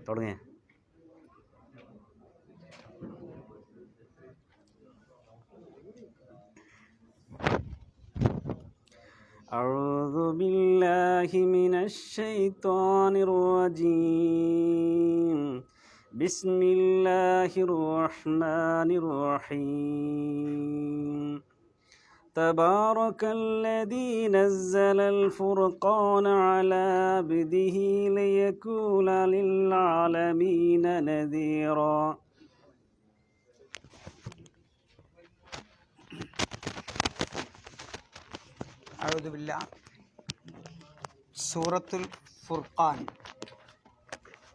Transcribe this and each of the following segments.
തുടങ്ങിയ أعوذ بالله من الشيطان الرجيم بسم الله الرحمن الرحيم تبارك الذي نزل الفرقان على عبده ليكون للعالمين نذيرا أعوذ بالله സൂറത്തുൽ ഫുർഖാൻ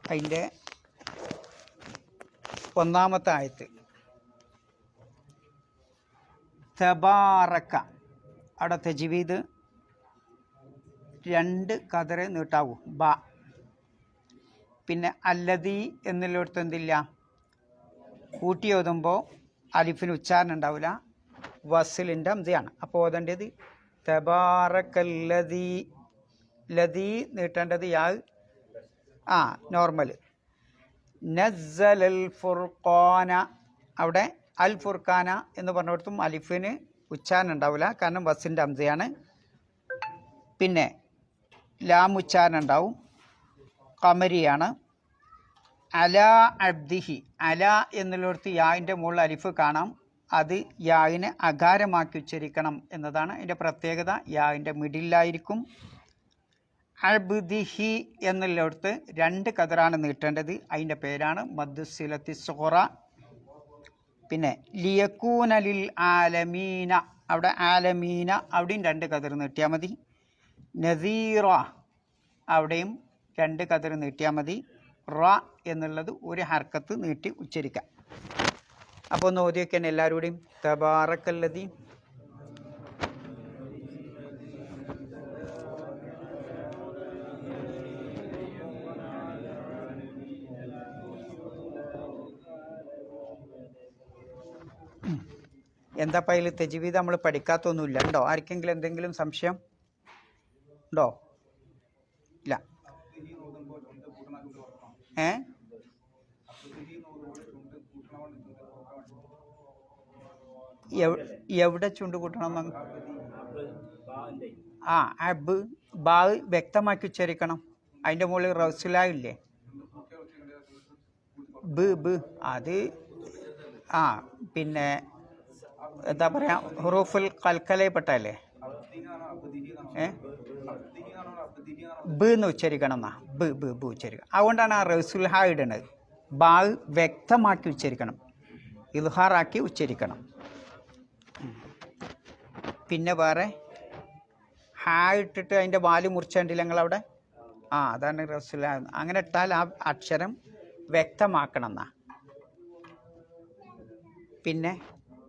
അതിൻ്റെ 1-ാമത്തെ ആയത്ത് തബാറക്ക അവിടെ തജ്വീദ് 2 കതറ് നീട്ടാവൂ ബ. പിന്നെ അല്ലദീ എന്നുള്ളിടത്ത് എന്തില്ല, കൂട്ടി ഓതുമ്പോൾ അലിഫിന് ഉച്ചാരണം ഉണ്ടാവില്ല, വസ്ലിൻ്റെ അംസയാണ്. അപ്പോൾ ഓതേണ്ടത് തബാറക്കല്ലദീ. ലദീ നീട്ടേണ്ടത് യാ നോർമൽ. നസ്സലൽ ഫുർഖാന അവിടെ അൽ ഫുർഖാന എന്ന് പറഞ്ഞിടത്തും അലിഫിന് ഉച്ചാരണം ഉണ്ടാവില്ല, കാരണം വസിൻ്റെ അംസയാണ്. പിന്നെ ലാം ഉച്ചാരണം ഉണ്ടാവും, ഖമരിയാണ്. അല അബ്ദിഹി, അല എന്നുള്ളിടത്ത് യാവിൻ്റെ മുകളിൽ അലിഫ് കാണാം, അത് യാവിനെ അകാരമാക്കി ഉച്ചരിക്കണം എന്നതാണ് അതിൻ്റെ പ്രത്യേകത. യാവിൻ്റെ മിഡിലായിരിക്കും. അബ്ദിഹി എന്നുള്ളിടത്ത് 2 കതറാണ് നീട്ടേണ്ടത്, അതിൻ്റെ പേരാണ് മദ്ദുസിലത്തി സുഹറ. പിന്നെ ലിയക്കൂന ലിൽ ആലമീന അവിടെ ആലമീന അവിടെയും 2 കതർ നീട്ടിയാൽ മതി. നദീറ അവിടെയും 2 കതർ നീട്ടിയാൽ മതി. റ എന്നുള്ളത് ഒരു ഹർക്കത്ത് നീട്ടി ഉച്ചരിക്കാം. അപ്പോൾ ഒന്ന് ഓതിയൊക്കെ തന്നെ എല്ലാവരുടെയും തബാറക്കല്ലദീ. എന്താ അതിൽ തജ്വീദ് നമ്മൾ പഠിക്കാത്തൊന്നുമില്ല? ഉണ്ടോ ആർക്കെങ്കിലും എന്തെങ്കിലും സംശയം ഉണ്ടോ? ഇല്ല. എവിടെ ചുണ്ട് കൂട്ടണം? അബ് ബാ വ്യക്തമാക്കി ഉച്ചരിക്കണം. അതിൻ്റെ മുകളിൽ റൗസുലായില്ലേ, ബ് ബ് അത് പിന്നെ എന്താ പറയുക, ഹുറൂഫുൽ കൽക്കലയിൽപ്പെട്ടല്ലേ, ബ് എന്ന് ഉച്ചരിക്കണം എന്നാ, ബ് ബ് ബ് ഉച്ചരിക്കണം. അതുകൊണ്ടാണ് ആ റസുൽഹ ഇടുന്നത്. ബാ വ്യക്തമാക്കി ഉച്ചരിക്കണം, ഇൽഹാറാക്കി ഉച്ചരിക്കണം. പിന്നെ വേറെ ഹാ ഇട്ടിട്ട് അതിൻ്റെ വാല് മുറിച്ചണ്ടില്ല ഞങ്ങളവിടെ, അതാണ് റസുൽഹ. അങ്ങനെ ഇട്ടാൽ ആ അക്ഷരം വ്യക്തമാക്കണം എന്നാ. പിന്നെ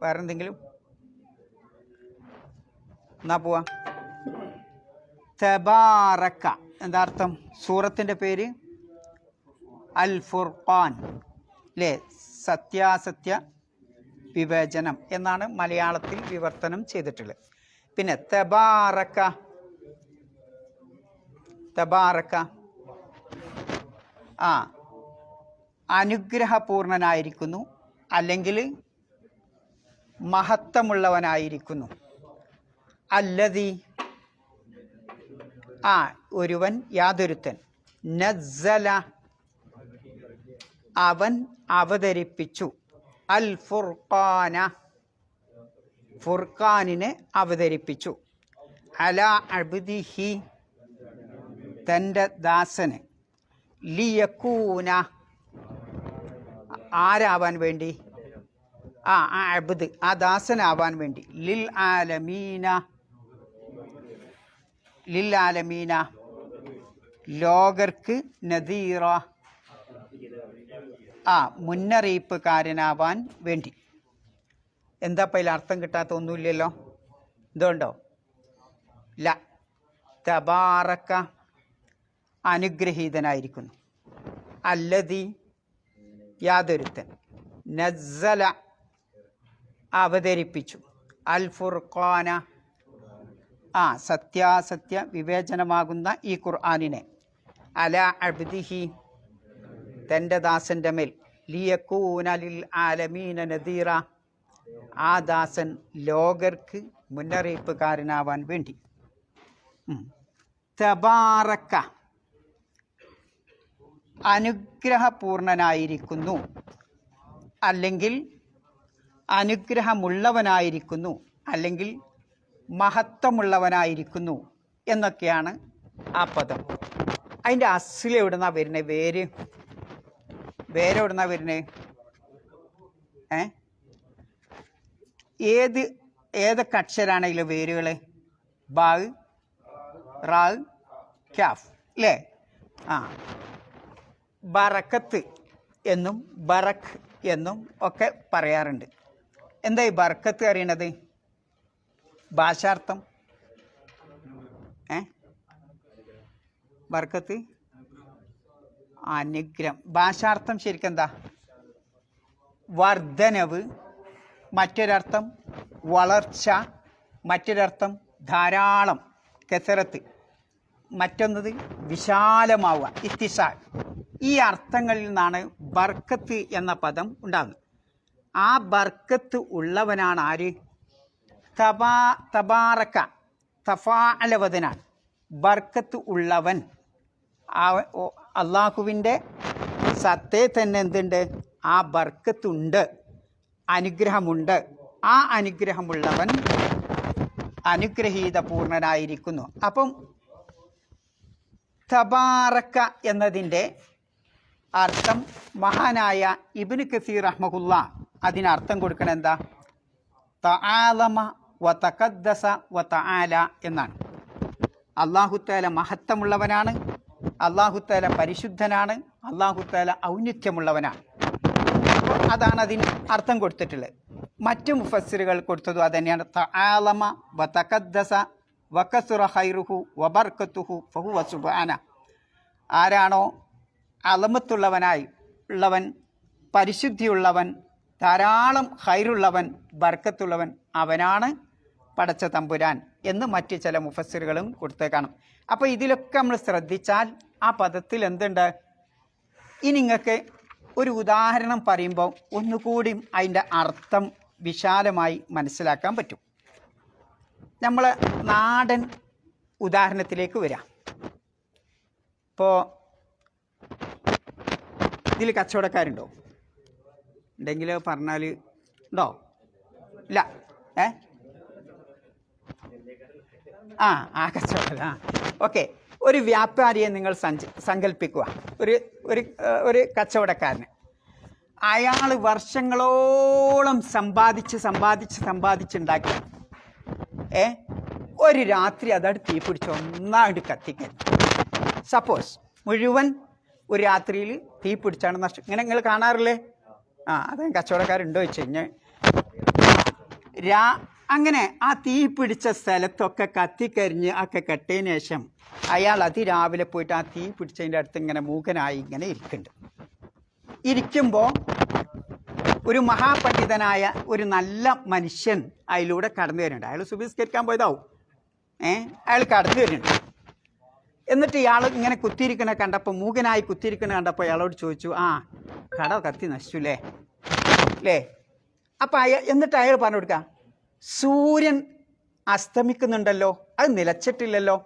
വേറെ എന്തെങ്കിലും? എന്നാ പോവാ. തബാറക്ക എന്താ അർത്ഥം? സൂറത്തിൻ്റെ പേര് അൽ ഫുർഖാൻ അല്ലേ, സത്യാസത്യ വിവേചനം എന്നാണ് മലയാളത്തിൽ വിവർത്തനം ചെയ്തിട്ടുള്ളത്. പിന്നെ തബാറക്ക, തബാറക്ക അനുഗ്രഹപൂർണനായിരിക്കുന്നു, അല്ലെങ്കിൽ മഹത്വമുള്ളവനായിരിക്കുന്നു. അല്ലദീ ഒരുവൻ, യാതൊരുത്തൻ. നസ്സല അവൻ അവതരിപ്പിച്ചു. അൽ ഫുർഖാന ഫുർഖാനിനെ അവതരിപ്പിച്ചു. അല അബ്ദിഹി തൻ്റെ ദാസന്. ലിയക്കൂന ആരാവാൻ വേണ്ടി? അബ്ദ് ആ ദാസനാവാൻ വേണ്ടി. ലിൽ ആലമീന, ലിൽ ആലമീന ലോകർക്ക്. നദീറ മുന്നറിയിപ്പുകാരനാവാൻ വേണ്ടി. എന്താ അതിൽ അർത്ഥം കിട്ടാത്ത ഒന്നുമില്ലല്ലോ? ഇതുണ്ടോ? ല. തബാറക്ക അനുഗ്രഹീതനായിരിക്കുന്നു. അല്ലദീ യാതൊരുത്തൻ. നസ്സല അവതരിപ്പിച്ചു. അൽ ഫുർഖാന സത്യാസത്യ വിവേചനമാകുന്ന ഈ ഖുർആനിനെ. അല അബ്ദിഹി തൻ്റെ ദാസൻ്റെ മേൽ ലിയകൂന ലിൽ ആലമീന നദീറ, ആ ദാസൻ ലോകർക്ക് മുന്നറിയിപ്പുകാരനാവാൻ വേണ്ടി. തബാറക്ക അനുഗ്രഹപൂർണനായിരിക്കുന്നു, അല്ലെങ്കിൽ അനുഗ്രഹമുള്ളവനായിരിക്കുന്നു, അല്ലെങ്കിൽ മഹത്വമുള്ളവനായിരിക്കുന്നു എന്നൊക്കെയാണ് ആ പദം. അതിൻ്റെ അസ്ൽ എവിടുന്നാ വരുന്നത്? വേരെവിടുന്നാ വരുന്നത്? ഏതൊക്കെ അക്ഷരാണ് ഇതിലെ വേരുകൾ? ബാ, റാ, ക്യാഫ് അല്ലേ? ബറക്കത്ത് എന്നും ബറക്ക് എന്നും ഒക്കെ പറയാറുണ്ട്. എന്താ ഈ ബർക്കത്ത് അറിയണത്? ഭാഷാർത്ഥം ബർക്കത്ത് അനുഗ്രഹം. ഭാഷാർത്ഥം ശരിക്കും എന്താ? വർദ്ധനവ്, മറ്റൊരർത്ഥം വളർച്ച, മറ്റൊരർത്ഥം ധാരാളം, കെസറത്ത്, മറ്റൊന്നത് വിശാലമാവുക, ഇത്തിസാ. ഈ അർത്ഥങ്ങളിൽ നിന്നാണ് ബർക്കത്ത് എന്ന പദം ഉണ്ടാകുന്നത്. ആ ബർക്കത്ത് ഉള്ളവനാണ് ആര്? തബാറക്ക, തഫാഅലവദനാണ്. ബർക്കത്ത് ഉള്ളവൻ. അള്ളാഹുവിൻ്റെ സത്തേ തന്നെ എന്തുണ്ട്? ആ ബർക്കത്തുണ്ട്, അനുഗ്രഹമുണ്ട്. ആ അനുഗ്രഹമുള്ളവൻ അനുഗ്രഹീത പൂർണ്ണനായിരിക്കുന്നു. അപ്പം തബാറക്ക എന്നതിൻ്റെ അർത്ഥം മഹാനായ ഇബ്നു കസീർ റഹ്മഹുല്ല അതിനർത്ഥം കൊടുക്കണം എന്താ? തആലമ വ തഖദ്ദസ വ തആല എന്നാണ്. അല്ലാഹുത്തആല മഹത്വമുള്ളവനാണ്, അല്ലാഹുത്തആല പരിശുദ്ധനാണ്, അല്ലാഹുത്തആല ഔന്നിത്യമുള്ളവനാണ്. അതാണ് അതിന് അർത്ഥം കൊടുത്തിട്ടുള്ളത്. മറ്റു മുഫസ്സിറുകൾ കൊടുത്തതും അതന്നെയാണ്. തആലമ വ തഖദ്ദസ വ കസുറ ഖൈറുഹു വ ബർക്കത്തുഹു ഫഹുവ സുബ്ഹാന. ആരാണോ അലമത്തുള്ളവനായി ഉള്ളവൻ, പരിശുദ്ധിയുള്ളവൻ, ധാരാളം ഖൈറുള്ളവൻ, ബർക്കത്തുള്ളവൻ, അവനാണ് പടച്ച തമ്പുരാൻ എന്ന് മറ്റ് ചില മുഫസ്സിറുകളും കൊടുത്തേക്കാണ്. അപ്പോൾ ഇതിലൊക്കെ നമ്മൾ ശ്രദ്ധിച്ചാൽ ആ പദത്തിൽ എന്തുണ്ട്? ഇനി നിങ്ങൾക്ക് ഒരു ഉദാഹരണം പറയുമ്പോൾ ഒന്നുകൂടി അതിൻ്റെ അർത്ഥം വിശാലമായി മനസ്സിലാക്കാൻ പറ്റും. നമ്മൾ നാടൻ ഉദാഹരണത്തിലേക്ക് വരാം. ഇപ്പോൾ ഇതിൽ കച്ചവടക്കാരുണ്ടോ? ഉണ്ടെങ്കിൽ പറഞ്ഞാൽ ഉണ്ടോ? ഇല്ല. ആ കച്ചവടം. ഓക്കെ, ഒരു വ്യാപാരിയെ നിങ്ങൾ സങ്കല്പിക്കുക. ഒരു കച്ചവടക്കാരന്. അയാൾ വർഷങ്ങളോളം സമ്പാദിച്ചുണ്ടാക്കി ഒരു രാത്രി അതവിടെ തീ പിടിച്ച് ഒന്നായിട്ട് കത്തിക്കാൻ. സപ്പോസ് മുഴുവൻ ഒരു രാത്രിയിൽ തീ പിടിച്ചാണ് നഷ്ടം. ഇങ്ങനെ നിങ്ങൾ കാണാറില്ലേ? അതേ കച്ചവടക്കാരുണ്ടോ വെച്ച് കഴിഞ്ഞാൽ അങ്ങനെ ആ തീ പിടിച്ച സ്ഥലത്തൊക്കെ കത്തിക്കരിഞ്ഞ് ഒക്കെ കെട്ടിയതിന് ശേഷം അയാൾ അതിരാവിലെ പോയിട്ട് ആ തീ പിടിച്ചതിൻ്റെ അടുത്ത് ഇങ്ങനെ മൂകനായി ഇങ്ങനെ ഇരിക്കുമ്പോൾ ഒരു മഹാപണ്ഡിതനായ ഒരു നല്ല മനുഷ്യൻ അതിലൂടെ കടന്നു വരുന്നുണ്ട്. അയാൾ സുബഹിസ്കരിക്കാൻ പോയതാവും. അയാൾ കടന്നു വരുന്നുണ്ട്. എന്നിട്ട് ഇയാൾ ഇങ്ങനെ കുത്തിയിരിക്കണ കണ്ടപ്പോൾ, മൂകനായി കുത്തിയിരിക്കണ കണ്ടപ്പോൾ അയാളോട് ചോദിച്ചു, കട കത്തി നശിച്ചുല്ലേ അല്ലേ? അപ്പം എന്നിട്ട് അയാൾ പറഞ്ഞു കൊടുക്കുക, സൂര്യൻ അസ്തമിക്കുന്നുണ്ടല്ലോ, അത് നിലച്ചിട്ടില്ലല്ലോ.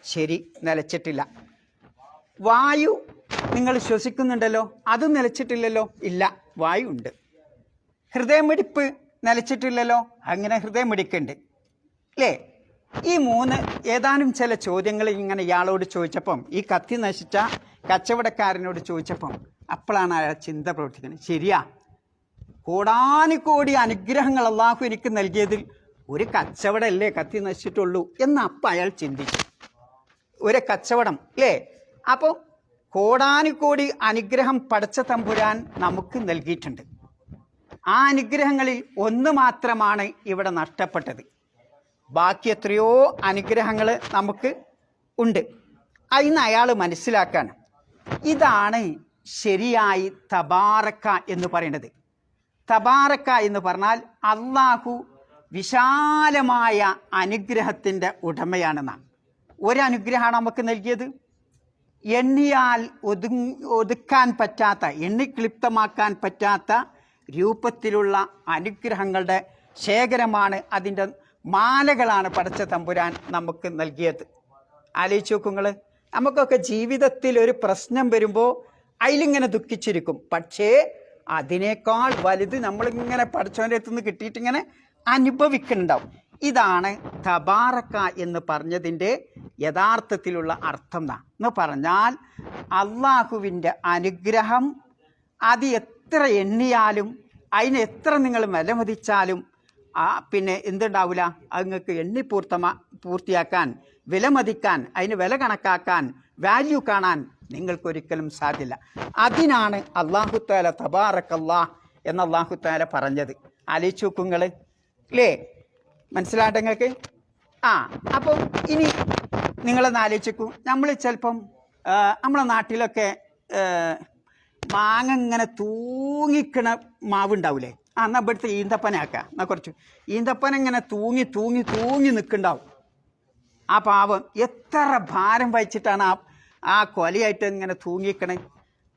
ശരി, നിലച്ചിട്ടില്ല. വായു നിങ്ങൾ ശ്വസിക്കുന്നുണ്ടല്ലോ, അതും നിലച്ചിട്ടില്ലല്ലോ. ഇല്ല, വായു ഉണ്ട്. ഹൃദയമിടിപ്പ് നിലച്ചിട്ടില്ലല്ലോ, അങ്ങനെ ഹൃദയമിടിക്കുന്നുണ്ട് അല്ലേ? ഈ ഏതാനും ചില ചോദ്യങ്ങൾ ഇങ്ങനെ ഇയാളോട് ചോദിച്ചപ്പം, ഈ കത്തി നശിച്ച കച്ചവടക്കാരനോട് ചോദിച്ചപ്പം അപ്പോഴാണ് അയാൾ ചിന്ത പ്രവർത്തിക്കുന്നത്. ശരിയാ, കോടാനുകോടി അനുഗ്രഹങ്ങൾ അള്ളാഹു എനിക്ക് നൽകിയതിൽ ഒരു കച്ചവടമല്ലേ കത്തി നശിച്ചിട്ടുള്ളൂ എന്ന് അപ്പം അയാൾ ചിന്തിച്ചു. ഒരു കച്ചവടം അല്ലേ? അപ്പോൾ കോടാനുകോടി അനുഗ്രഹം പടച്ച തമ്പുരാൻ നമുക്ക് നൽകിയിട്ടുണ്ട്. ആ അനുഗ്രഹങ്ങളിൽ ഒന്ന് മാത്രമാണ് ഇവിടെ നഷ്ടപ്പെട്ടത്. ബാക്കി എത്രയോ അനുഗ്രഹങ്ങൾ നമുക്ക് ഉണ്ട്. അതിന് അയാൾ മനസ്സിലാക്കാണ്. ഇതാണ് ശരിയായി തബാറക്ക എന്ന് പറയുന്നത്. തബാറക്ക എന്ന് പറഞ്ഞാൽ അള്ളാഹു വിശാലമായ അനുഗ്രഹത്തിൻ്റെ ഉടമയാണെന്നാണ്. ഒരനുഗ്രഹമാണ് നമുക്ക് നൽകിയത്. എണ്ണിയാൽ ഒതുക്കാൻ പറ്റാത്ത, എണ്ണിക്ലിപ്തമാക്കാൻ പറ്റാത്ത രൂപത്തിലുള്ള അനുഗ്രഹങ്ങളുടെ ശേഖരമാണ്, അതിൻ്റെ മാലകളാണ് പടച്ച തമ്പുരാൻ നമുക്ക് നൽകിയത്. ആലോചിച്ച് നോക്കുങ്ങൾ. നമുക്കൊക്കെ ജീവിതത്തിൽ ഒരു പ്രശ്നം വരുമ്പോൾ അതിലിങ്ങനെ ദുഃഖിച്ചിരിക്കും. പക്ഷേ അതിനേക്കാൾ വലുത് നമ്മളിങ്ങനെ പടച്ചവൻ്റെ അടുത്ത് നിന്ന് കിട്ടിയിട്ടിങ്ങനെ അനുഭവിക്കുന്നുണ്ടാവും. ഇതാണ് തബാറക്ക എന്ന് പറഞ്ഞതിൻ്റെ യഥാർത്ഥത്തിലുള്ള അർത്ഥം. എന്ന് പറഞ്ഞാൽ അള്ളാഹുവിൻ്റെ അനുഗ്രഹം അത് എത്ര എണ്ണിയാലും അതിന് എത്ര നിങ്ങൾ വിലമതിച്ചാലും പിന്നെ എന്തുണ്ടാവില്ല, അത് നിങ്ങൾക്ക് പൂർത്തിയാക്കാൻ, വിലമതിക്കാൻ, അതിന് വില കണക്കാക്കാൻ, വാല്യൂ കാണാൻ നിങ്ങൾക്കൊരിക്കലും സാധ്യല്ല. അതിനാണ് അള്ളാഹു തആല തബാറക്കല്ലാ എന്ന് അള്ളാഹു തആല പറഞ്ഞത്. ആലോചിച്ച് നോക്കുങ്ങൾ അല്ലേ? മനസ്സിലാട്ടെ നിങ്ങൾക്ക്? അപ്പം ഇനി നിങ്ങളൊന്ന് ആലോചിക്കൂ. നമ്മൾ ചിലപ്പം നമ്മളെ നാട്ടിലൊക്കെ മാങ്ങ ഇങ്ങനെ തൂങ്ങിക്കണ മാവുണ്ടാവില്ലേ? എന്നാൽ ഇവിടുത്തെ ഈന്തപ്പനാക്കാം. എന്നാൽ കുറച്ച് ഈന്തപ്പന ഇങ്ങനെ തൂങ്ങി തൂങ്ങി തൂങ്ങി നിൽക്കുന്നുണ്ടാവും. ആ പാവം എത്ര ഭാരം വഹിച്ചിട്ടാണ് ആ കൊലയായിട്ട് ഇങ്ങനെ തൂങ്ങിക്കണേ.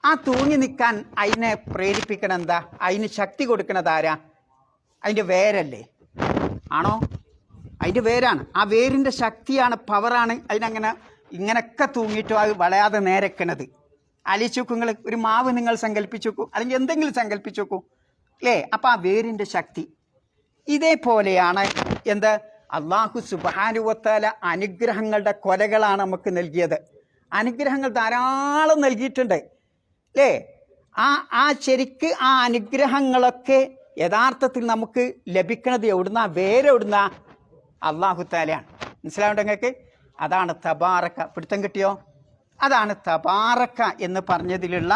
ആ തൂങ്ങി നിൽക്കാൻ അതിനെ പ്രേരിപ്പിക്കണം എന്താ? അതിന് ശക്തി കൊടുക്കണത് ആരാ? അതിൻ്റെ വേരല്ലേ? ആണോ? അതിൻ്റെ വേരാണ്. ആ വേരിൻ്റെ ശക്തിയാണ്, പവറാണ് അതിനങ്ങനെ ഇങ്ങനെയൊക്കെ തൂങ്ങിയിട്ടും അത് വളയാതെ നേരെക്കണത്. ആലോചിച്ച് നോക്കൂ നിങ്ങൾ. ഒരു മാവ് നിങ്ങൾ സങ്കല്പിച്ച് നോക്കൂ, അല്ലെങ്കിൽ എന്തെങ്കിലും സങ്കല്പിച്ച് നോക്കൂ അല്ലേ? അപ്പം ആ വേരിൻ്റെ ശക്തി ഇതേപോലെയാണ്. എന്ത്? അള്ളാഹു സുബ്ഹാനഹു വ തആല അനുഗ്രഹങ്ങളുടെ കൊലകളാണ് നമുക്ക് നൽകിയത്. അനുഗ്രഹങ്ങൾ ധാരാളം നൽകിയിട്ടുണ്ട് അല്ലേ? ശരിക്ക് ആ അനുഗ്രഹങ്ങളൊക്കെ യഥാർത്ഥത്തിൽ നമുക്ക് ലഭിക്കുന്നത് എവിടുന്ന? വേരെവിടുന്ന? അള്ളാഹു തആലയാണ്. മനസ്സിലാവുന്നുണ്ടോ നിങ്ങൾക്ക്? അതാണ് തബാറക്ക. പിടുത്തം കിട്ടിയോ? അതാണ് തബാറക്ക എന്ന് പറഞ്ഞതിലുള്ള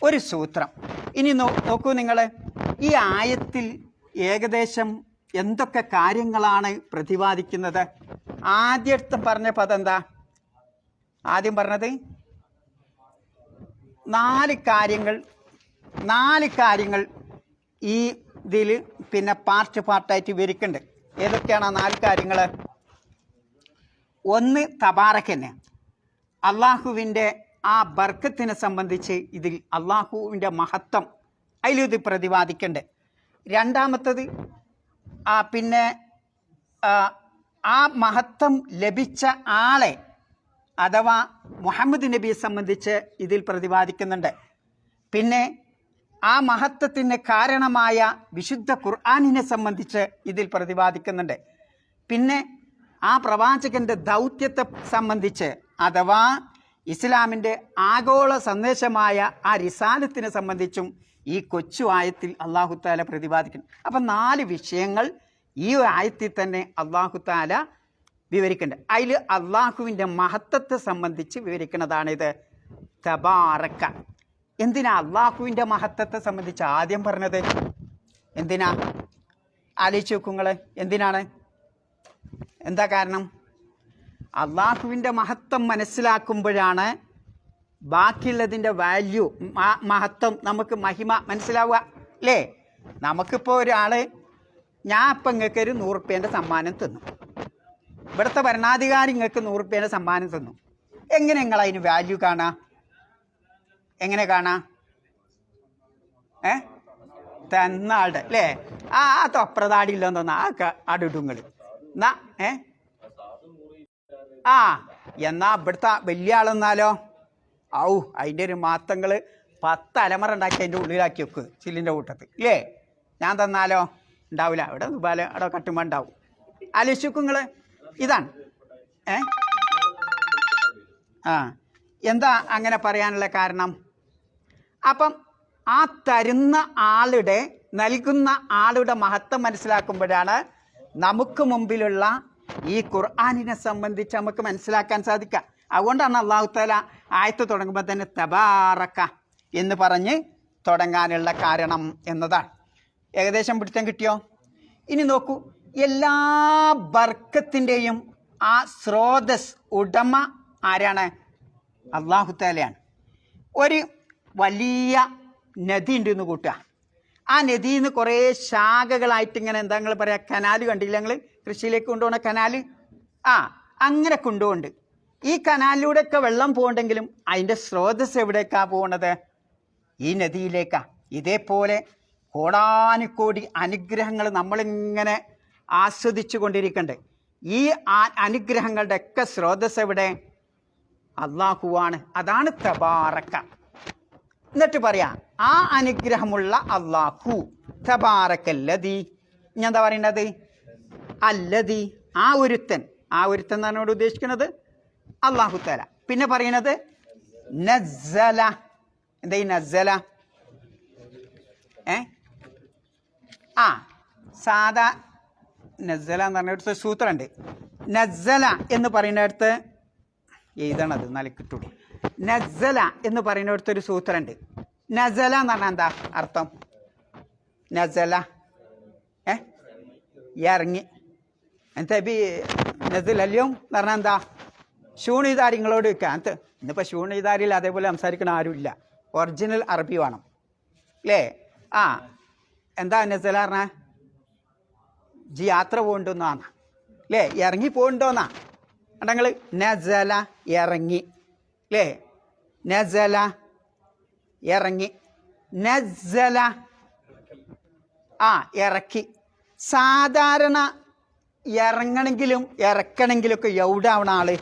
ഒരു സൂത്രം. ഇനി നോക്കൂ നിങ്ങൾ, ഈ ആയത്തിൽ ഏകദേശം എന്തൊക്കെ കാര്യങ്ങളാണ് പ്രതിപാദിക്കുന്നത്? ആദ്യത്തെ പറഞ്ഞ പദം എന്താ? ആദ്യം പറഞ്ഞത് 4 കാര്യങ്ങൾ ഈ ഇതിൽ പിന്നെ പാർട്ടായിട്ട് വിവരിക്കുന്നുണ്ട്. ഏതൊക്കെയാണ് ആ 4 കാര്യങ്ങൾ? ഒന്ന് തബാറക്കന്നെ, അള്ളാഹുവിൻ്റെ ആ ബർക്കത്തിനെ സംബന്ധിച്ച് ഇതിൽ അള്ളാഹുവിൻ്റെ മഹത്വം അതിലിത് പ്രതിപാദിക്കുന്നുണ്ട്. രണ്ടാമത്തത് പിന്നെ ആ മഹത്വം ലഭിച്ച ആളെ അഥവാ മുഹമ്മദ് നബിയെ സംബന്ധിച്ച് ഇതിൽ പ്രതിപാദിക്കുന്നുണ്ട്. പിന്നെ ആ മഹത്വത്തിന് കാരണമായ വിശുദ്ധ ഖുർആനിനെ സംബന്ധിച്ച് ഇതിൽ പ്രതിപാദിക്കുന്നുണ്ട്. പിന്നെ ആ പ്രവാചകൻ്റെ ദൗത്യത്തെ സംബന്ധിച്ച് അഥവാ ഇസ്ലാമിൻ്റെ ആഗോള സന്ദേശമായ ആ റിസാലത്തിനെ സംബന്ധിച്ചും ഈ കൊച്ചു ആയത്തിൽ അള്ളാഹു തആല പ്രതിപാദിക്കുന്നു. അപ്പം 4 വിഷയങ്ങൾ ഈ ആയത്തിൽ തന്നെ അള്ളാഹു തആല വിവരിക്കുന്നുണ്ട്. അതിൽ അള്ളാഹുവിൻ്റെ മഹത്വത്തെ സംബന്ധിച്ച് വിവരിക്കുന്നതാണിത് തബാറക്ക. എന്തിനാ അള്ളാഹുവിൻ്റെ മഹത്വത്തെ സംബന്ധിച്ച് ആദ്യം പറഞ്ഞത്? എന്തിനാ? ആലോചിച്ച് നോക്കുങ്ങൾ. എന്തിനാണ്? എന്താ കാരണം? അള്ളാഹുവിൻ്റെ മഹത്വം മനസ്സിലാക്കുമ്പോഴാണ് ബാക്കിയുള്ളതിൻ്റെ വാല്യൂ, മഹത്വം, നമുക്ക് മഹിമ മനസ്സിലാവുക അല്ലേ? നമുക്കിപ്പോൾ ഒരാൾ, ഞാൻ ഇപ്പം നിങ്ങൾക്ക് ഒരു 100 റുപ്യേൻ്റെ സമ്മാനം തന്നു, ഇവിടുത്തെ ഭരണാധികാരി നിങ്ങൾക്ക് 100 റുപ്യേൻ്റെ സമ്മാനം തന്നു. എങ്ങനെ നിങ്ങൾ അതിന് വാല്യൂ കാണാ? എങ്ങനെ കാണാ? തന്ന ആളുടെ അല്ലേ? ആ തൊപ്രതാടിയില്ലെന്ന് തോന്നാ അടുങ്ങൾ എന്നാ എന്നാ ഇവിടുത്തെ വലിയ ആളെന്നാലോ അതിൻ്റെ ഒരു മാത്തങ്ങൾ 10 അലമറ ഉണ്ടാക്കി അതിൻ്റെ ഉള്ളിലാക്കി വെക്ക് ചില്ലിൻ്റെ കൂട്ടത്ത് ഇല്ലേ? ഞാൻ തന്നാലോ ഉണ്ടാവില്ല. അവിടെ ദുബാല അവിടെ കട്ടുമ്പോൾ ഉണ്ടാവും. ആലോചിച്ച് നിങ്ങൾ. ഇതാണ് എന്താ അങ്ങനെ പറയാനുള്ള കാരണം? അപ്പം ആ തരുന്ന ആളുടെ, നൽകുന്ന ആളുടെ മഹത്വം മനസ്സിലാക്കുമ്പോഴാണ് നമുക്ക് മുമ്പിലുള്ള ഈ ഖുർആനിനെ സംബന്ധിച്ച് നമുക്ക് മനസ്സിലാക്കാൻ സാധിക്കുക. അതുകൊണ്ടാണ് അല്ലാഹു തആല ആയത്ത് തുടങ്ങുമ്പോൾ തന്നെ തബാറക്ക എന്ന് പറഞ്ഞ് തുടങ്ങാനുള്ള കാരണം എന്നതാണ്. ഏകദേശം പിടുത്തം കിട്ടിയോ? ഇനി നോക്കൂ, എല്ലാ ബർക്കത്തിൻ്റെയും ആ സ്രോതസ്, ഉടമ ആരാണ്? അല്ലാഹു തആലയാണ്. ഒരു വലിയ നദി ഉണ്ട് എന്ന് കൂട്ടുക. ആ നദിയിൽ നിന്ന് കുറേ ശാഖകളായിട്ട് ഇങ്ങനെ എന്താ നിങ്ങൾ പറയുക, കനാല് കണ്ടില്ല നിങ്ങൾ? കൃഷിയിലേക്ക് കൊണ്ടുപോകണ കനാല്. അങ്ങനെ കൊണ്ടുപോകുന്നുണ്ട്. ഈ കനാലിലൂടെയൊക്കെ വെള്ളം പോകണ്ടെങ്കിലും അതിൻ്റെ സ്രോതസ് എവിടേക്കാണ് പോകുന്നത്? ഈ നദിയിലേക്കാണ്. ഇതേപോലെ കോടാനുകോടി അനുഗ്രഹങ്ങൾ നമ്മളിങ്ങനെ ആസ്വദിച്ചു കൊണ്ടിരിക്കണ്ടേ. ഈ അനുഗ്രഹങ്ങളുടെ ഒക്കെ സ്രോതസ് എവിടെ? അള്ളാഹുവാണ്. അതാണ് തബാറക്ക. എന്നിട്ട് പറയാ ആ അനുഗ്രഹമുള്ള അള്ളാഹു തബാറക്കല്ലദീ. ഞാൻ എന്താ പറയുന്നത്? അല്ലദീ, ആ ഒരുത്തൻ. ആ ഒരുത്തൻ എന്നാണ് ഉദ്ദേശിക്കുന്നത് അള്ളാഹു തആല. പിന്നെ പറയുന്നത് നസ്സല. എന്താ ഈ നസ്സല? സാധാ നസ്സല എന്ന് പറഞ്ഞിടത്ത് സൂത്രമുണ്ട്. നസ്സല എന്ന് പറയുന്നിടത്ത് എഴുതണത് നിലക്കിട്ടുള്ളൂ. നസ്സല എന്ന് പറയുന്നിടത്തൊരു സൂത്രമുണ്ട്. നസല എന്ന് പറഞ്ഞാൽ എന്താ അർത്ഥം? നസല ഇറങ്ങി. എന്താ നസലല്യം എന്ന് പറഞ്ഞാൽ എന്താ? ഷൂണിതാരിങ്ങളോട് വെക്കുക. ഇന്നിപ്പോൾ ഷൂണിതാരിൽ അതേപോലെ സംസാരിക്കണ ആരുമില്ല. ഒറിജിനൽ അറബി വേണം അല്ലേ? എന്താ നസല പറഞ്ഞാൽ? ജി യാത്ര പോകണ്ടെന്നാണ് അല്ലേ? ഇറങ്ങി പോകണ്ടോന്നാ നിങ്ങൾ. നസല ഇറങ്ങി അല്ലേ? നസല ഇറങ്ങി. നസല ഇറക്കി. സാധാരണ ഇറങ്ങണമെങ്കിലും ഇറക്കണമെങ്കിലും ഒക്കെ എവിടാവണം? ആള്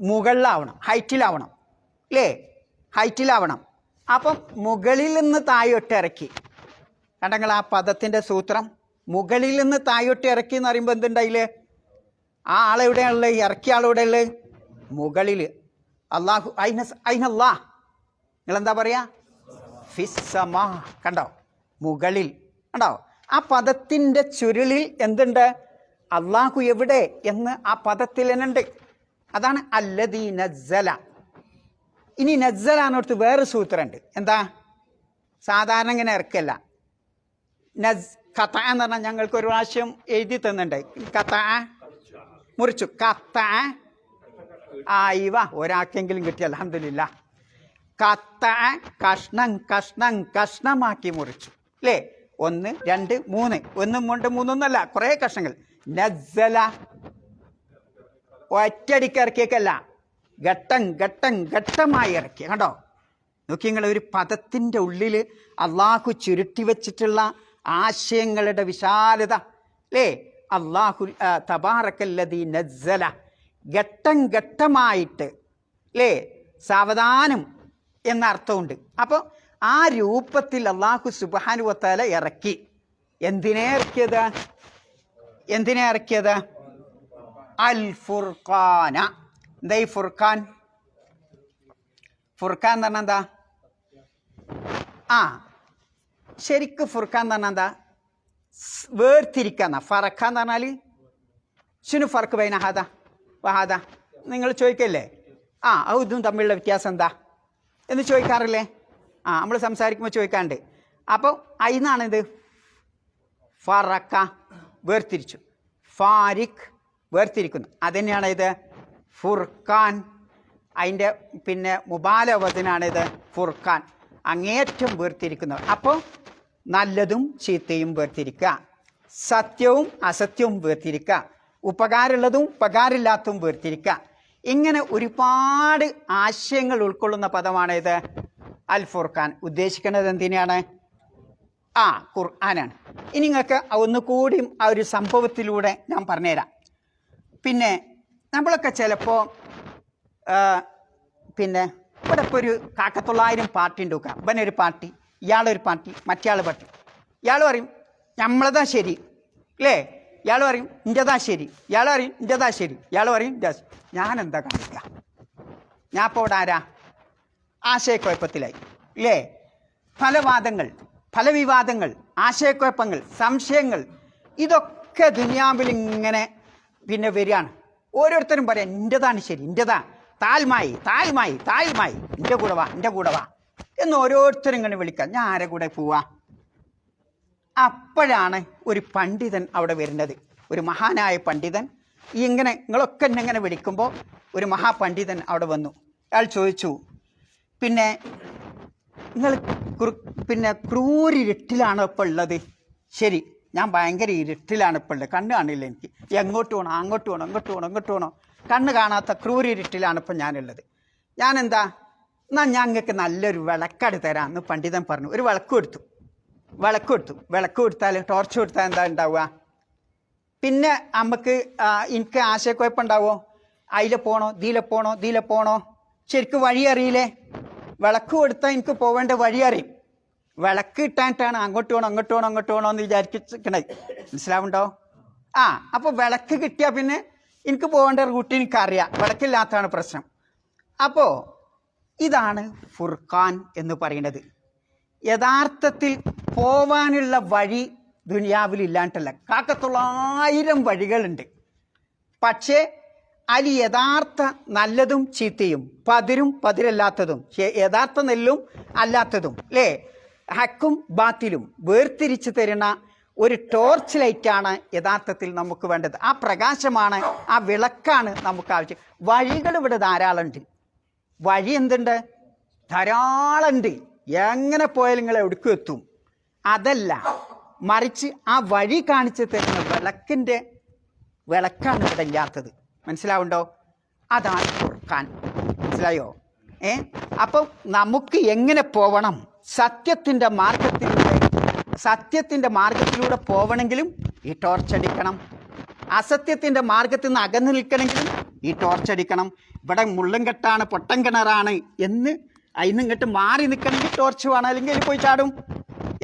മുകളിലാവണം, ഹൈറ്റിലാവണം അല്ലേ? ഹൈറ്റിലാവണം. അപ്പം മുകളിൽ നിന്ന് താഴോട്ട് ഇറക്കി. കണ്ടങ്ങൾ ആ പദത്തിൻ്റെ സൂത്രം. മുകളിൽ നിന്ന് താഴോട്ട് ഇറക്കി എന്ന് പറയുമ്പോൾ എന്തുണ്ടായില്ലേ? ആ ആളെവിടെയാണുള്ളത്? ഇറക്കിയ ആളെവിടെയുള്ളത്? മുകളിൽ. അള്ളാഹു അയിനല്ലാ. നിങ്ങളെന്താ പറയാ? ഫിസ്സമാ. കണ്ടോ? മുകളിൽ. കണ്ടോ? ആ പദത്തിൻ്റെ ചുരുളിൽ എന്തുണ്ട്? അള്ളാഹു എവിടെ എന്ന് ആ പദത്തിൽ തന്നെയുണ്ട്. അതാണ് അല്ലദീ നസ്സല. ഇനി നസ്സലാന്നോർത്ത് വേറെ സൂത്രമുണ്ട്. എന്താ? സാധാരണ ഇങ്ങനെ ഇറക്കല്ല. കത്ത എന്ന് പറഞ്ഞാൽ ഞങ്ങൾക്ക് ഒരു പ്രാവശ്യം എഴുതി തന്നിട്ടുണ്ട്. കത്ത മുറിച്ചു. കത്ത ഇവ ഒരാൾക്കെങ്കിലും കിട്ടി അൽഹംദുലില്ലാ. കത്ത കഷ്ണം കഷ്ണം കഷ്ണമാക്കി മുറിച്ചു അല്ലേ? 1 2 3. 1 2 3 ഒന്നല്ല, കുറേ കഷ്ണങ്ങൾ. നസ്സല ഒറ്റയടിക്ക് ഇറക്കിയേക്കല്ല, ഘട്ടം ഘട്ടം ഘട്ടമായി ഇറക്കി. കണ്ടോ? നോക്കി നിങ്ങൾ, ഒരു പദത്തിൻ്റെ ഉള്ളിൽ അള്ളാഹു ചുരുട്ടി വച്ചിട്ടുള്ള ആശയങ്ങളുടെ വിശാലത അല്ലേ? അള്ളാഹു തബാറക്കല്ലദീ നസ്സല. ഘട്ടം ഘട്ടമായിട്ട് അല്ലേ? സാവധാനം എന്ന അർത്ഥമുണ്ട്. അപ്പോൾ ആ രൂപത്തിൽ അള്ളാഹു സുബ്ഹാനഹു വ തആല ഇറക്കി. എന്തിനെ ഇറക്കിയത്? എന്തിനെ ഇറക്കിയത്? അൽ ഫുർഖാന. എന്താ ഈ ഫുർഖാൻ? ഫുർഖാൻ എന്ന് പറഞ്ഞാൽ എന്താ? ശരിക്കും ഫുർഖാൻ എന്ന് പറഞ്ഞാൽ എന്താ? വേർതിരിക്കാന്ന. ഫറഖ എന്ന് പറഞ്ഞാൽ ശുനു ഫർക്ക് ബൈന ഹാദ വഹാദ. നിങ്ങൾ ചോദിക്കല്ലേ ഇതും തമ്മിലുള്ള വ്യത്യാസം എന്താ എന്ന് ചോദിക്കാറില്ലേ? നമ്മൾ സംസാരിക്കുമ്പോൾ ചോദിക്കാറുണ്ട്. അപ്പോൾ അതിന്നാണിത്. ഫറക്ക വേർതിരിച്ചു, ഫാരിഖ് വേർതിരിക്കുന്നു. അതുതന്നെയാണ് ഇത് ഫുർഖാൻ. അതിൻ്റെ പിന്നെ മുബാലവചനാണിത് ഫുർഖാൻ, അങ്ങേറ്റം വേർതിരിക്കുന്നത്. അപ്പോൾ നല്ലതും ചീത്തയും വേർതിരിക്കുക, സത്യവും അസത്യവും വേർതിരിക്കുക, ഉപകാരമുള്ളതും ഉപകാരമില്ലാത്തതും വേർതിരിക്കുക. ഇങ്ങനെ ഒരുപാട് ആശയങ്ങൾ ഉൾക്കൊള്ളുന്ന പദമാണ് ഇത് അൽ ഫുർഖാൻ. ഉദ്ദേശിക്കുന്നത് എന്തിനാണ്? ഖുർആനാണ്. ഇനി നിങ്ങൾക്ക് ഒന്നുകൂടിയും ആ ഒരു സംഭവത്തിലൂടെ ഞാൻ പറഞ്ഞുതരാം. പിന്നെ നമ്മളൊക്കെ ചിലപ്പോൾ പിന്നെ ഇവിടെ ഇപ്പോൾ ഒരു 900 പാർട്ടി ഉണ്ട് നോക്കാം. ഇവനൊരു പാർട്ടി, ഇയാളൊരു പാർട്ടി, മറ്റേയാൾ പാർട്ടി. ഇയാൾ പറയും നമ്മളതാ ശരി അല്ലേ? ഇയാൾ പറയും ഇൻ്റെതാ ശരി, ഇയാൾ പറയും ഇൻ്റെതാ ശരി, ഇയാൾ പറയും ഞാനെന്താ കാണിക്കുക? ഞാൻ ഇപ്പോൾ ഇവിടെ ആരാ? ആശയക്കുഴപ്പത്തിലായി ഇല്ലേ? പല വാദങ്ങൾ, പല വിവാദങ്ങൾ, ആശയക്കുഴപ്പങ്ങൾ, സംശയങ്ങൾ, ഇതൊക്കെ ദുനിയാവിൽ ഇങ്ങനെ പിന്നെ വരികയാണ്. ഓരോരുത്തരും പറയാം ഇൻ്റെതാണ് ശരി, ഇൻ്റെതാ, താൽമായി താൽമായി താൽമായി, എൻ്റെ കൂടെ വാ, എൻ്റെ കൂടെ വാ എന്ന് ഓരോരുത്തരും ഇങ്ങനെ വിളിക്കാം. ഞാൻ ആരെ കൂടെ പോവാ? അപ്പോഴാണ് ഒരു പണ്ഡിതൻ അവിടെ വരുന്നത്, ഒരു മഹാനായ പണ്ഡിതൻ. ഇങ്ങനെ നിങ്ങളൊക്കെ എന്നെങ്ങനെ വിളിക്കുമ്പോൾ ഒരു മഹാപണ്ഡിതൻ അവിടെ വന്നു. അയാൾ ചോദിച്ചു, പിന്നെ നിങ്ങൾ പിന്നെ ക്രൂരിരുട്ടിലാണോ ഇപ്പോൾ ഉള്ളത്? ശരി, ഞാൻ ഭയങ്കര ഇരുട്ടിലാണ് ഇപ്പോൾ ഉള്ളത്, കണ്ണ് കാണില്ല എനിക്ക്. എങ്ങോട്ട് പോകണം, അങ്ങോട്ട് പോകണം, ഇങ്ങോട്ട് പോകണം, ഇങ്ങോട്ട് പോകണം, കണ്ണ് കാണാത്ത ക്രൂരിരുട്ടിലാണ് ഇപ്പം ഞാനുള്ളത്. ഞാനെന്താ എന്നാൽ ഞങ്ങൾക്ക് നല്ലൊരു വിളക്കട് തരാമെന്ന് പണ്ഡിതൻ പറഞ്ഞു. ഒരു വിളക്ക് കൊടുത്താൽ ടോർച്ച് കൊടുത്താൽ എന്താ ഉണ്ടാവുക? പിന്നെ നമുക്ക് എനിക്ക് ആശയക്കുഴപ്പമുണ്ടാവോ? അതിലെ പോണോ ശരിക്കും വഴി അറിയില്ലേ? വിളക്ക് കൊടുത്താൽ എനിക്ക് പോവേണ്ട വഴി അറിയും. വിളക്ക് ഇട്ടായിട്ടാണ് അങ്ങോട്ട് പോകണോ എന്ന് വിചാരിക്കണേ. മനസ്സിലാവുണ്ടോ? അപ്പോൾ വിളക്ക് കിട്ടിയാൽ പിന്നെ എനിക്ക് പോകേണ്ട റൂട്ട് എനിക്കറിയാം. വിളക്കില്ലാത്തതാണ് പ്രശ്നം. അപ്പോൾ ഇതാണ് ഫുർഖാൻ എന്ന് പറയുന്നത്. യഥാർത്ഥത്തിൽ പോവാനുള്ള വഴി ദുനിയാവിൽ ഇല്ലാണ്ടല്ല, 1000 വഴികളുണ്ട്. പക്ഷേ അതിൽ യഥാർത്ഥ നല്ലതും ചീത്തയും, പതിരും പതിരല്ലാത്തതും, യഥാർത്ഥ നെല്ലും അല്ലാത്തതും, അല്ലേ, ഹക്കും ബാത്തിലും വേർതിരിച്ച് തരുന്ന ഒരു ടോർച്ച് ലൈറ്റാണ് യഥാർത്ഥത്തിൽ നമുക്ക് വേണ്ടത്. ആ പ്രകാശമാണ്, ആ വിളക്കാണ് നമുക്ക് ആവശ്യം. വഴികൾ ഇവിടെ ധാരാളമുണ്ട്. വഴി എന്തുണ്ട്? ധാരാളമുണ്ട്. എങ്ങനെ പോയാലും നിങ്ങൾ എവിടേക്കും എത്തും. അതല്ല, മറിച്ച് ആ വഴി കാണിച്ചു തരുന്ന വിളക്കാണ് ഇവിടെ ഇല്ലാത്തത്. മനസ്സിലാവുണ്ടോ? അതാണ് ഫുർഖാൻ. മനസ്സിലായോ? അപ്പം നമുക്ക് എങ്ങനെ പോവണം? സത്യത്തിൻ്റെ മാർഗത്തിലൂടെ പോവണമെങ്കിലും ഈ ടോർച്ച് അടിക്കണം. അസത്യത്തിൻ്റെ മാർഗത്തിൽ നിന്ന് അകന്നു നിൽക്കണമെങ്കിലും ഈ ടോർച്ച് അടിക്കണം. ഇവിടെ മുള്ളും കെട്ടാണ്, പൊട്ടൻ കിണറാണ് എന്ന് അതിന് ഇങ്ങോട്ട് മാറി നിൽക്കണമെങ്കിൽ ടോർച്ച് വേണം, അല്ലെങ്കിൽ അതിൽ പോയി ചാടും.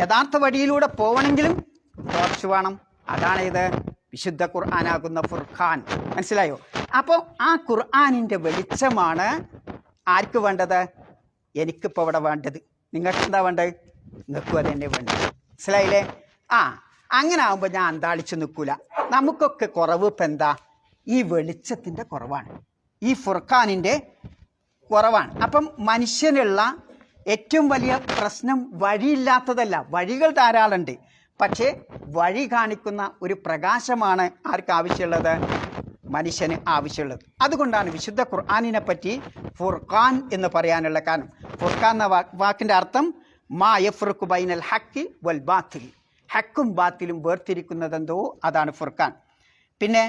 യഥാർത്ഥ വഴിയിലൂടെ പോവണമെങ്കിലും ടോർച്ച് വേണം. അതാണ് ഇത് വിശുദ്ധ ഖുർആനാകുന്ന ഫുർഖാൻ. മനസ്സിലായോ? അപ്പോൾ ആ ഖുർആനിൻ്റെ വെളിച്ചമാണ് ആർക്ക് വേണ്ടത്? എനിക്കിപ്പോൾ ഇവിടെ വേണ്ടത്. നിങ്ങൾക്ക് എന്താ വേണ്ടത്? നിങ്ങൾക്കും അത് തന്നെ വേണ്ടത്. മനസ്സിലായില്ലേ? അങ്ങനെ ആകുമ്പോൾ ഞാൻ അന്താളിച്ച് നിൽക്കൂല. നമുക്കൊക്കെ കുറവ് ഇപ്പം എന്താ? ഈ വെളിച്ചത്തിൻ്റെ കുറവാണ്, ഈ ഫുർഖാനിൻ്റെ കുറവാണ്. അപ്പം മനുഷ്യനുള്ള ഏറ്റവും വലിയ പ്രശ്നം വഴിയില്ലാത്തതല്ല, വഴികൾ ധാരാളമുണ്ട്. പക്ഷേ വഴി കാണിക്കുന്ന ഒരു പ്രകാശമാണ് ആർക്ക് ആവശ്യമുള്ളത്? മനുഷ്യന് ആവശ്യമുള്ളത്. അതുകൊണ്ടാണ് വിശുദ്ധ ഖുർആനിനെ പറ്റി ഫുർഖാൻ എന്ന് പറയാനുള്ള കാരണം. ഫുർഖാൻ എന്ന വാക്കിൻ്റെ അർത്ഥം മാ യഫ്റുഖു ബൈനൽ ഹക്കി വൽ ബാത്തിൽ, ഹക്കും ബാത്തിലും വേർതിരിക്കുന്നതെന്തോ അതാണ് ഫുർഖാൻ. പിന്നെ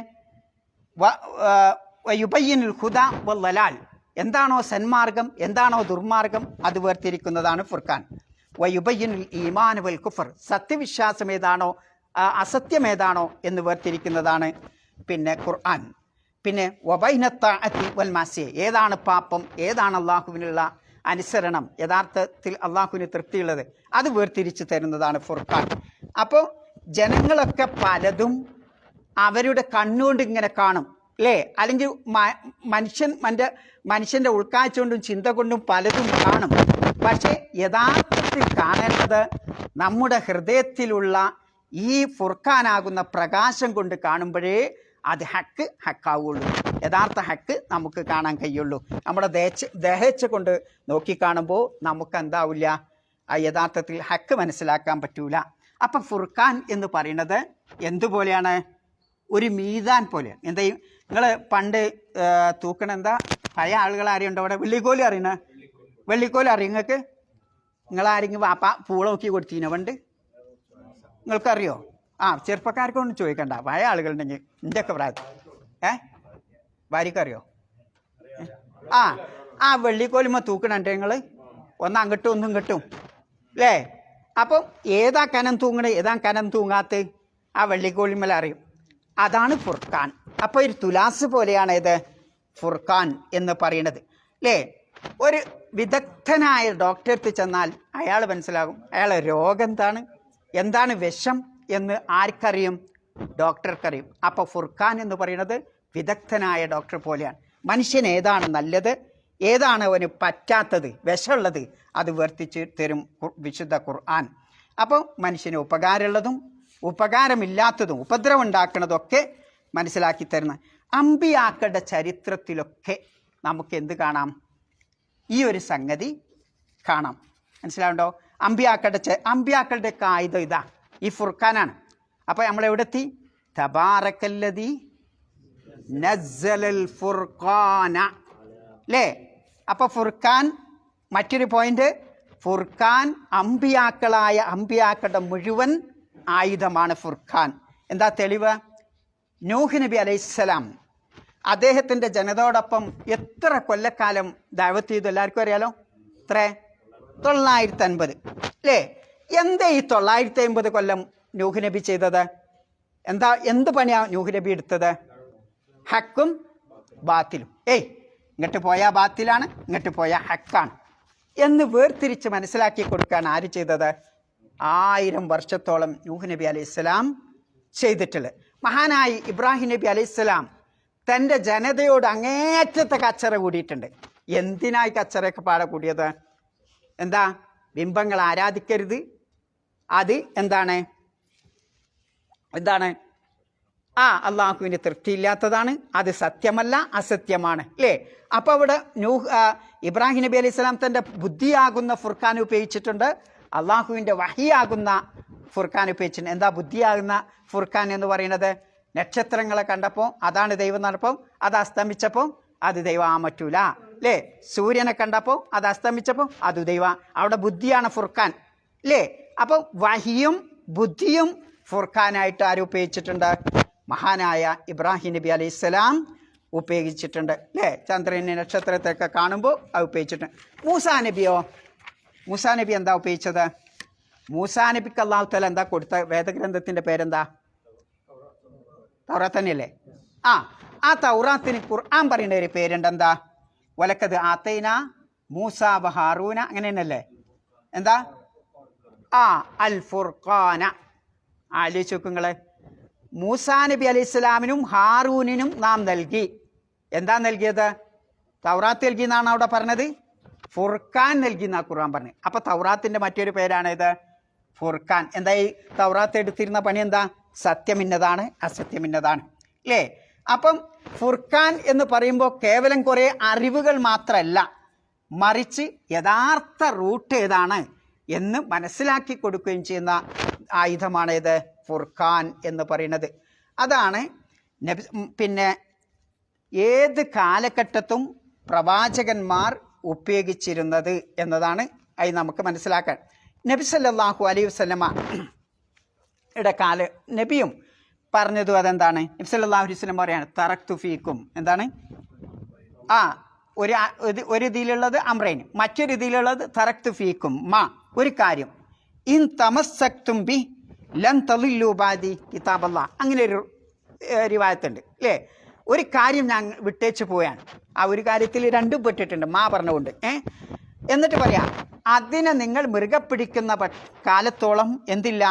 യുബയ്യിനുൽ ഹുദ വൽ ലലാൽ, എന്താണോ സന്മാർഗം എന്താണോ ദുർമാർഗം അത് വേർതിരിക്കുന്നതാണ് ഫുർഖാൻ. വയുബയ്യിനുൽ ഈമാൻ വൽ കുഫർ, സത്യവിശ്വാസം ഏതാണോ അസത്യം ഏതാണോ എന്ന് വേർതിരിക്കുന്നതാണ് പിന്നെ ഖുർആൻ. പിന്നെ വബൈനത്താഅത്തി വൽ മാസിയ, ഏതാണ് പാപം ഏതാണ് അള്ളാഹുവിനുള്ള അനുസരണം, യഥാർത്ഥത്തിൽ അള്ളാഹുവിന് തൃപ്തിയുള്ളത്, അത് വേർതിരിച്ച് തരുന്നതാണ് ഫുർഖാൻ. അപ്പോൾ ജനങ്ങളൊക്കെ പലതും അവരുടെ കണ്ണുകൊണ്ട് ഇങ്ങനെ കാണും, അല്ലേ? അല്ലെങ്കിൽ മനുഷ്യൻ്റെ ഉൾക്കാഴ്ച കൊണ്ടും ചിന്ത കൊണ്ടും പലതും കാണും. പക്ഷേ യഥാർത്ഥത്തിൽ കാണേണ്ടത് നമ്മുടെ ഹൃദയത്തിലുള്ള ഈ ഫുർഖാനാകുന്ന പ്രകാശം കൊണ്ട് കാണുമ്പോഴേ അത് ഹക്കാവുള്ളൂ. യഥാർത്ഥ ഹക്ക് നമുക്ക് കാണാൻ കഴിയുള്ളൂ. നമ്മുടെ ദേഹച്ച കൊണ്ട് നോക്കിക്കാണുമ്പോൾ നമുക്ക് എന്താവില്ല? ആ യഥാർത്ഥത്തിൽ ഹക്ക് മനസ്സിലാക്കാൻ പറ്റൂല. അപ്പം ഫുർഖാൻ എന്ന് പറയുന്നത് എന്തുപോലെയാണ്? ഒരു മീസാൻ പോലെയാണ്. എന്താ നിങ്ങൾ പണ്ട് തൂക്കണ എന്താ? പഴയ ആളുകൾ ആരെയുണ്ടോ അവിടെ? വെള്ളിക്കോല് അറിയണ? വെള്ളിക്കോല് അറിയും നിങ്ങൾക്ക്? നിങ്ങളാരെങ്കിലും വാപ്പ പൂള നോക്കി കൊടുത്തീനോ പണ്ട്? നിങ്ങൾക്കറിയോ? ചെറുപ്പക്കാർക്കൊന്നും ചോദിക്കണ്ട, പഴയ ആളുകളുണ്ടെങ്കിൽ എൻ്റെയൊക്കെ പ്രായത്തിൽ ഭാര്യക്കറിയോ? വെള്ളിക്കോലുമ്പോൾ തൂക്കണുണ്ട് നിങ്ങൾ, ഒന്ന് അങ്ങോട്ടും ഒന്നും കിട്ടും, അല്ലേ? അപ്പം ഏതാ കനം തൂങ്ങണേ ഏതാ കനം തൂങ്ങാത്ത ആ വെള്ളിക്കോലിന്മേൽ അറിയും. അതാണ് ഫുർഖാൻ. അപ്പോൾ ഒരു തുലാസ് പോലെയാണ് ഇത് ഫുർഖാൻ എന്ന് പറയുന്നത്, അല്ലേ? ഒരു വിദഗ്ധനായ ഡോക്ടർക്ക് ചെന്നാൽ അയാൾ മനസ്സിലാകും അയാളെ രോഗം എന്താണ് വിഷം എന്ന് ആർക്കറിയും? ഡോക്ടർക്കറിയും. അപ്പോൾ ഫുർഖാൻ എന്ന് പറയുന്നത് വിദഗ്ധനായ ഡോക്ടർ പോലെയാണ്. മനുഷ്യൻ ഏതാണ് നല്ലത് ഏതാണ് അവന് പറ്റാത്തത് വിഷമുള്ളത് അത് വേർതിരിച്ച് തരും വിശുദ്ധ ഖുർആൻ. അപ്പോൾ മനുഷ്യന് ഉപകാരമുള്ളതും ഉപകാരമില്ലാത്തതും ഉപദ്രവം ഉണ്ടാക്കുന്നതൊക്കെ മനസ്സിലാക്കി തരുന്ന അമ്പിയാക്കളുടെ ചരിത്രത്തിലൊക്കെ നമുക്ക് എന്ത് കാണാം? ഈ ഒരു സംഗതി കാണാം. മനസ്സിലാവുണ്ടോ? അമ്പിയാക്കളുടെ ആയുധം ഇതാ, ഈ ഫുർഖാനാണ്. അപ്പോൾ നമ്മളെവിടെത്തി? തബാറക്കല്ലദീ നസ്സലൽ ഫുർഖാന, അല്ലേ? അപ്പോൾ ഫുർഖാൻ മറ്റൊരു പോയിന്റ്, ഫുർഖാൻ അമ്പിയാക്കളുടെ മുഴുവൻ ആയുധമാണ് ഫുർഖാൻ. എന്താ തെളിവ്? നൂഹ് നബി അലൈഹിസ്സലാം അദ്ദേഹത്തിൻ്റെ ജനതയോടൊപ്പം എത്ര കൊല്ലക്കാലം ദഅവത്ത് ചെയ്തു എല്ലാവർക്കും അറിയാലോ? എത്ര? 950 അല്ലേ? എന്താ ഈ 950 കൊല്ലം നൂഹ് നബി ചെയ്തത്? എന്ത് പണിയാ നൂഹ് നബി എടുത്തത്? ഹക്കും ബാത്തിലും. ഇങ്ങോട്ട് പോയാൽ ബാത്തിലാണ്, ഇങ്ങോട്ട് പോയാൽ ഹക്കാണ് എന്ന് വേർതിരിച്ച് മനസ്സിലാക്കി കൊടുക്കാൻ ആര് ചെയ്തത്? 1000 വർഷത്തോളം നൂഹ് നബി അലൈഹിസ്സലാം ചെയ്തിട്ടുള്ളത്. മഹാനായി ഇബ്രാഹിം നബി അലൈഹിസ്സലാം തൻ്റെ ജനതയോട് അങ്ങേറ്റത്തെ കച്ചറ കൂടിയിട്ടുണ്ട്. എന്തിനായി കച്ചറയൊക്കെ പാടെ കൂടിയത്? എന്താ? ബിംബങ്ങൾ ആരാധിക്കരുത്, അത് എന്താണ് അള്ളാഹുവിന് തൃപ്തിയില്ലാത്തതാണ്, അത് സത്യമല്ല, അസത്യമാണ് അല്ലേ? അപ്പോൾ അവിടെ ഇബ്രാഹിം നബി അലൈഹി സ്വലാം തൻ്റെ ബുദ്ധിയാകുന്ന ഫുർഖാൻ ഉപയോഗിച്ചിട്ടുണ്ട്, അള്ളാഹുവിൻ്റെ വഹിയാകുന്ന ഫുർഖാൻ ഉപയോഗിച്ചിട്ടുണ്ട്. എന്താ ബുദ്ധിയാകുന്ന ഫുർഖാൻ എന്ന് പറയുന്നത്? നക്ഷത്രങ്ങളെ കണ്ടപ്പോൾ അതാണ് ദൈവം നടപ്പം, അത് അസ്തമിച്ചപ്പോൾ അത് ദൈവം പറ്റൂല അല്ലേ? സൂര്യനെ കണ്ടപ്പോൾ അത് അസ്തമിച്ചപ്പോൾ അത് ദൈവം, അവിടെ ബുദ്ധിയാണ് ഫുർഖാൻ അല്ലേ? അപ്പോൾ വഹിയും ബുദ്ധിയും ഫുർഖാനായിട്ട് ആരും ഉപയോഗിച്ചിട്ടുണ്ട്? മഹാനായ ഇബ്രാഹിം നബി അലൈഹി സ്വലാം ഉപയോഗിച്ചിട്ടുണ്ട് അല്ലേ? ചന്ദ്രനെ നക്ഷത്രത്തെയൊക്കെ കാണുമ്പോൾ അത് ഉപയോഗിച്ചിട്ടുണ്ട്. മൂസാ നബി എന്താ ഉപയോഗിച്ചത്? മൂസാ നബിക്ക് അല്ലാഹു തആല എന്താ കൊടുത്ത വേദഗ്രന്ഥത്തിൻ്റെ പേരെന്താ? തൗറാത്ത് തന്നെയല്ലേ? ആ തൗറാത്തിന് ഖുർആൻ പറയുന്ന ഒരു പേരുണ്ട്. എന്താ? വലക്കത് ആതൈന മൂസാ വ ഹാറൂന, അങ്ങനെ തന്നെയല്ലേ? എന്താ? അൽ ഫുർഖാന. ആലോചിച്ച് നോക്കുങ്ങള്, മൂസാ നബി അലൈഹി സ്വലാമിനും ഹാറൂനിനും നാം നൽകി. എന്താ നൽകിയത്? തൗറാത്ത് നൽകി എന്നാണ് അവിടെ പറഞ്ഞത്. ഫുർഖാൻ നൽകി എന്നാ ഖുർആൻ പറഞ്ഞത്. അപ്പൊ തൗറാത്തിന്റെ മറ്റൊരു പേരാണ് ഇത് ഫുർഖാൻ. എന്താ ഈ തൗറാത്ത് എടുത്തിരുന്ന പണി? എന്താ? സത്യമിന്നതാണ്, അസത്യമിന്നതാണ് അല്ലേ? അപ്പം ഫുർഖാൻ എന്ന് പറയുമ്പോൾ കേവലം കുറേ അറിവുകൾ മാത്രമല്ല, മറിച്ച് യഥാർത്ഥ റൂട്ട് ഏതാണ് എന്ന് മനസ്സിലാക്കി കൊടുക്കുകയും ചെയ്യുന്ന ആയുധമാണ് ഇത് ഫുർഖാൻ എന്ന് പറയുന്നത്. അതാണ് പിന്നെ ഏത് കാലഘട്ടത്തും പ്രവാചകന്മാർ ഉപയോഗിച്ചിരുന്നത് എന്നതാണ് അത് നമുക്ക് മനസ്സിലാക്കാൻ. നബി സല്ലല്ലാഹു അലൈഹി വസല്ലമയുടെ നബിയും പറഞ്ഞതും അതെന്താണ്? നബി സല്ലല്ലാഹു അലൈഹി വസല്ലം പറയാണ് തറക്തു ഫീക്കും. എന്താണ്? ഒരു ഇതിലുള്ളത് അംറൈൻ, മറ്റൊരു ഇതിലുള്ളത് തറക്തു ഫീക്കും ഒരു കാര്യം, ഇൻ തമസ്സക്തും ബി ലൻ തളില്ലു ബാദി കിതാബല്ലാഹ്. അങ്ങനെ ഒരു റിവായത്തുണ്ട് അല്ലേ? ഒരു കാര്യം ഞാൻ വിട്ടേച്ച് പോയാണ്, ആ ഒരു കാര്യത്തിൽ രണ്ടും പെട്ടിട്ടുണ്ട് പറഞ്ഞുകൊണ്ട്. എന്നിട്ട് പറയാം, അതിനെ നിങ്ങൾ മുറുകെ പിടിക്കുന്ന കാലത്തോളം എന്തില്ല,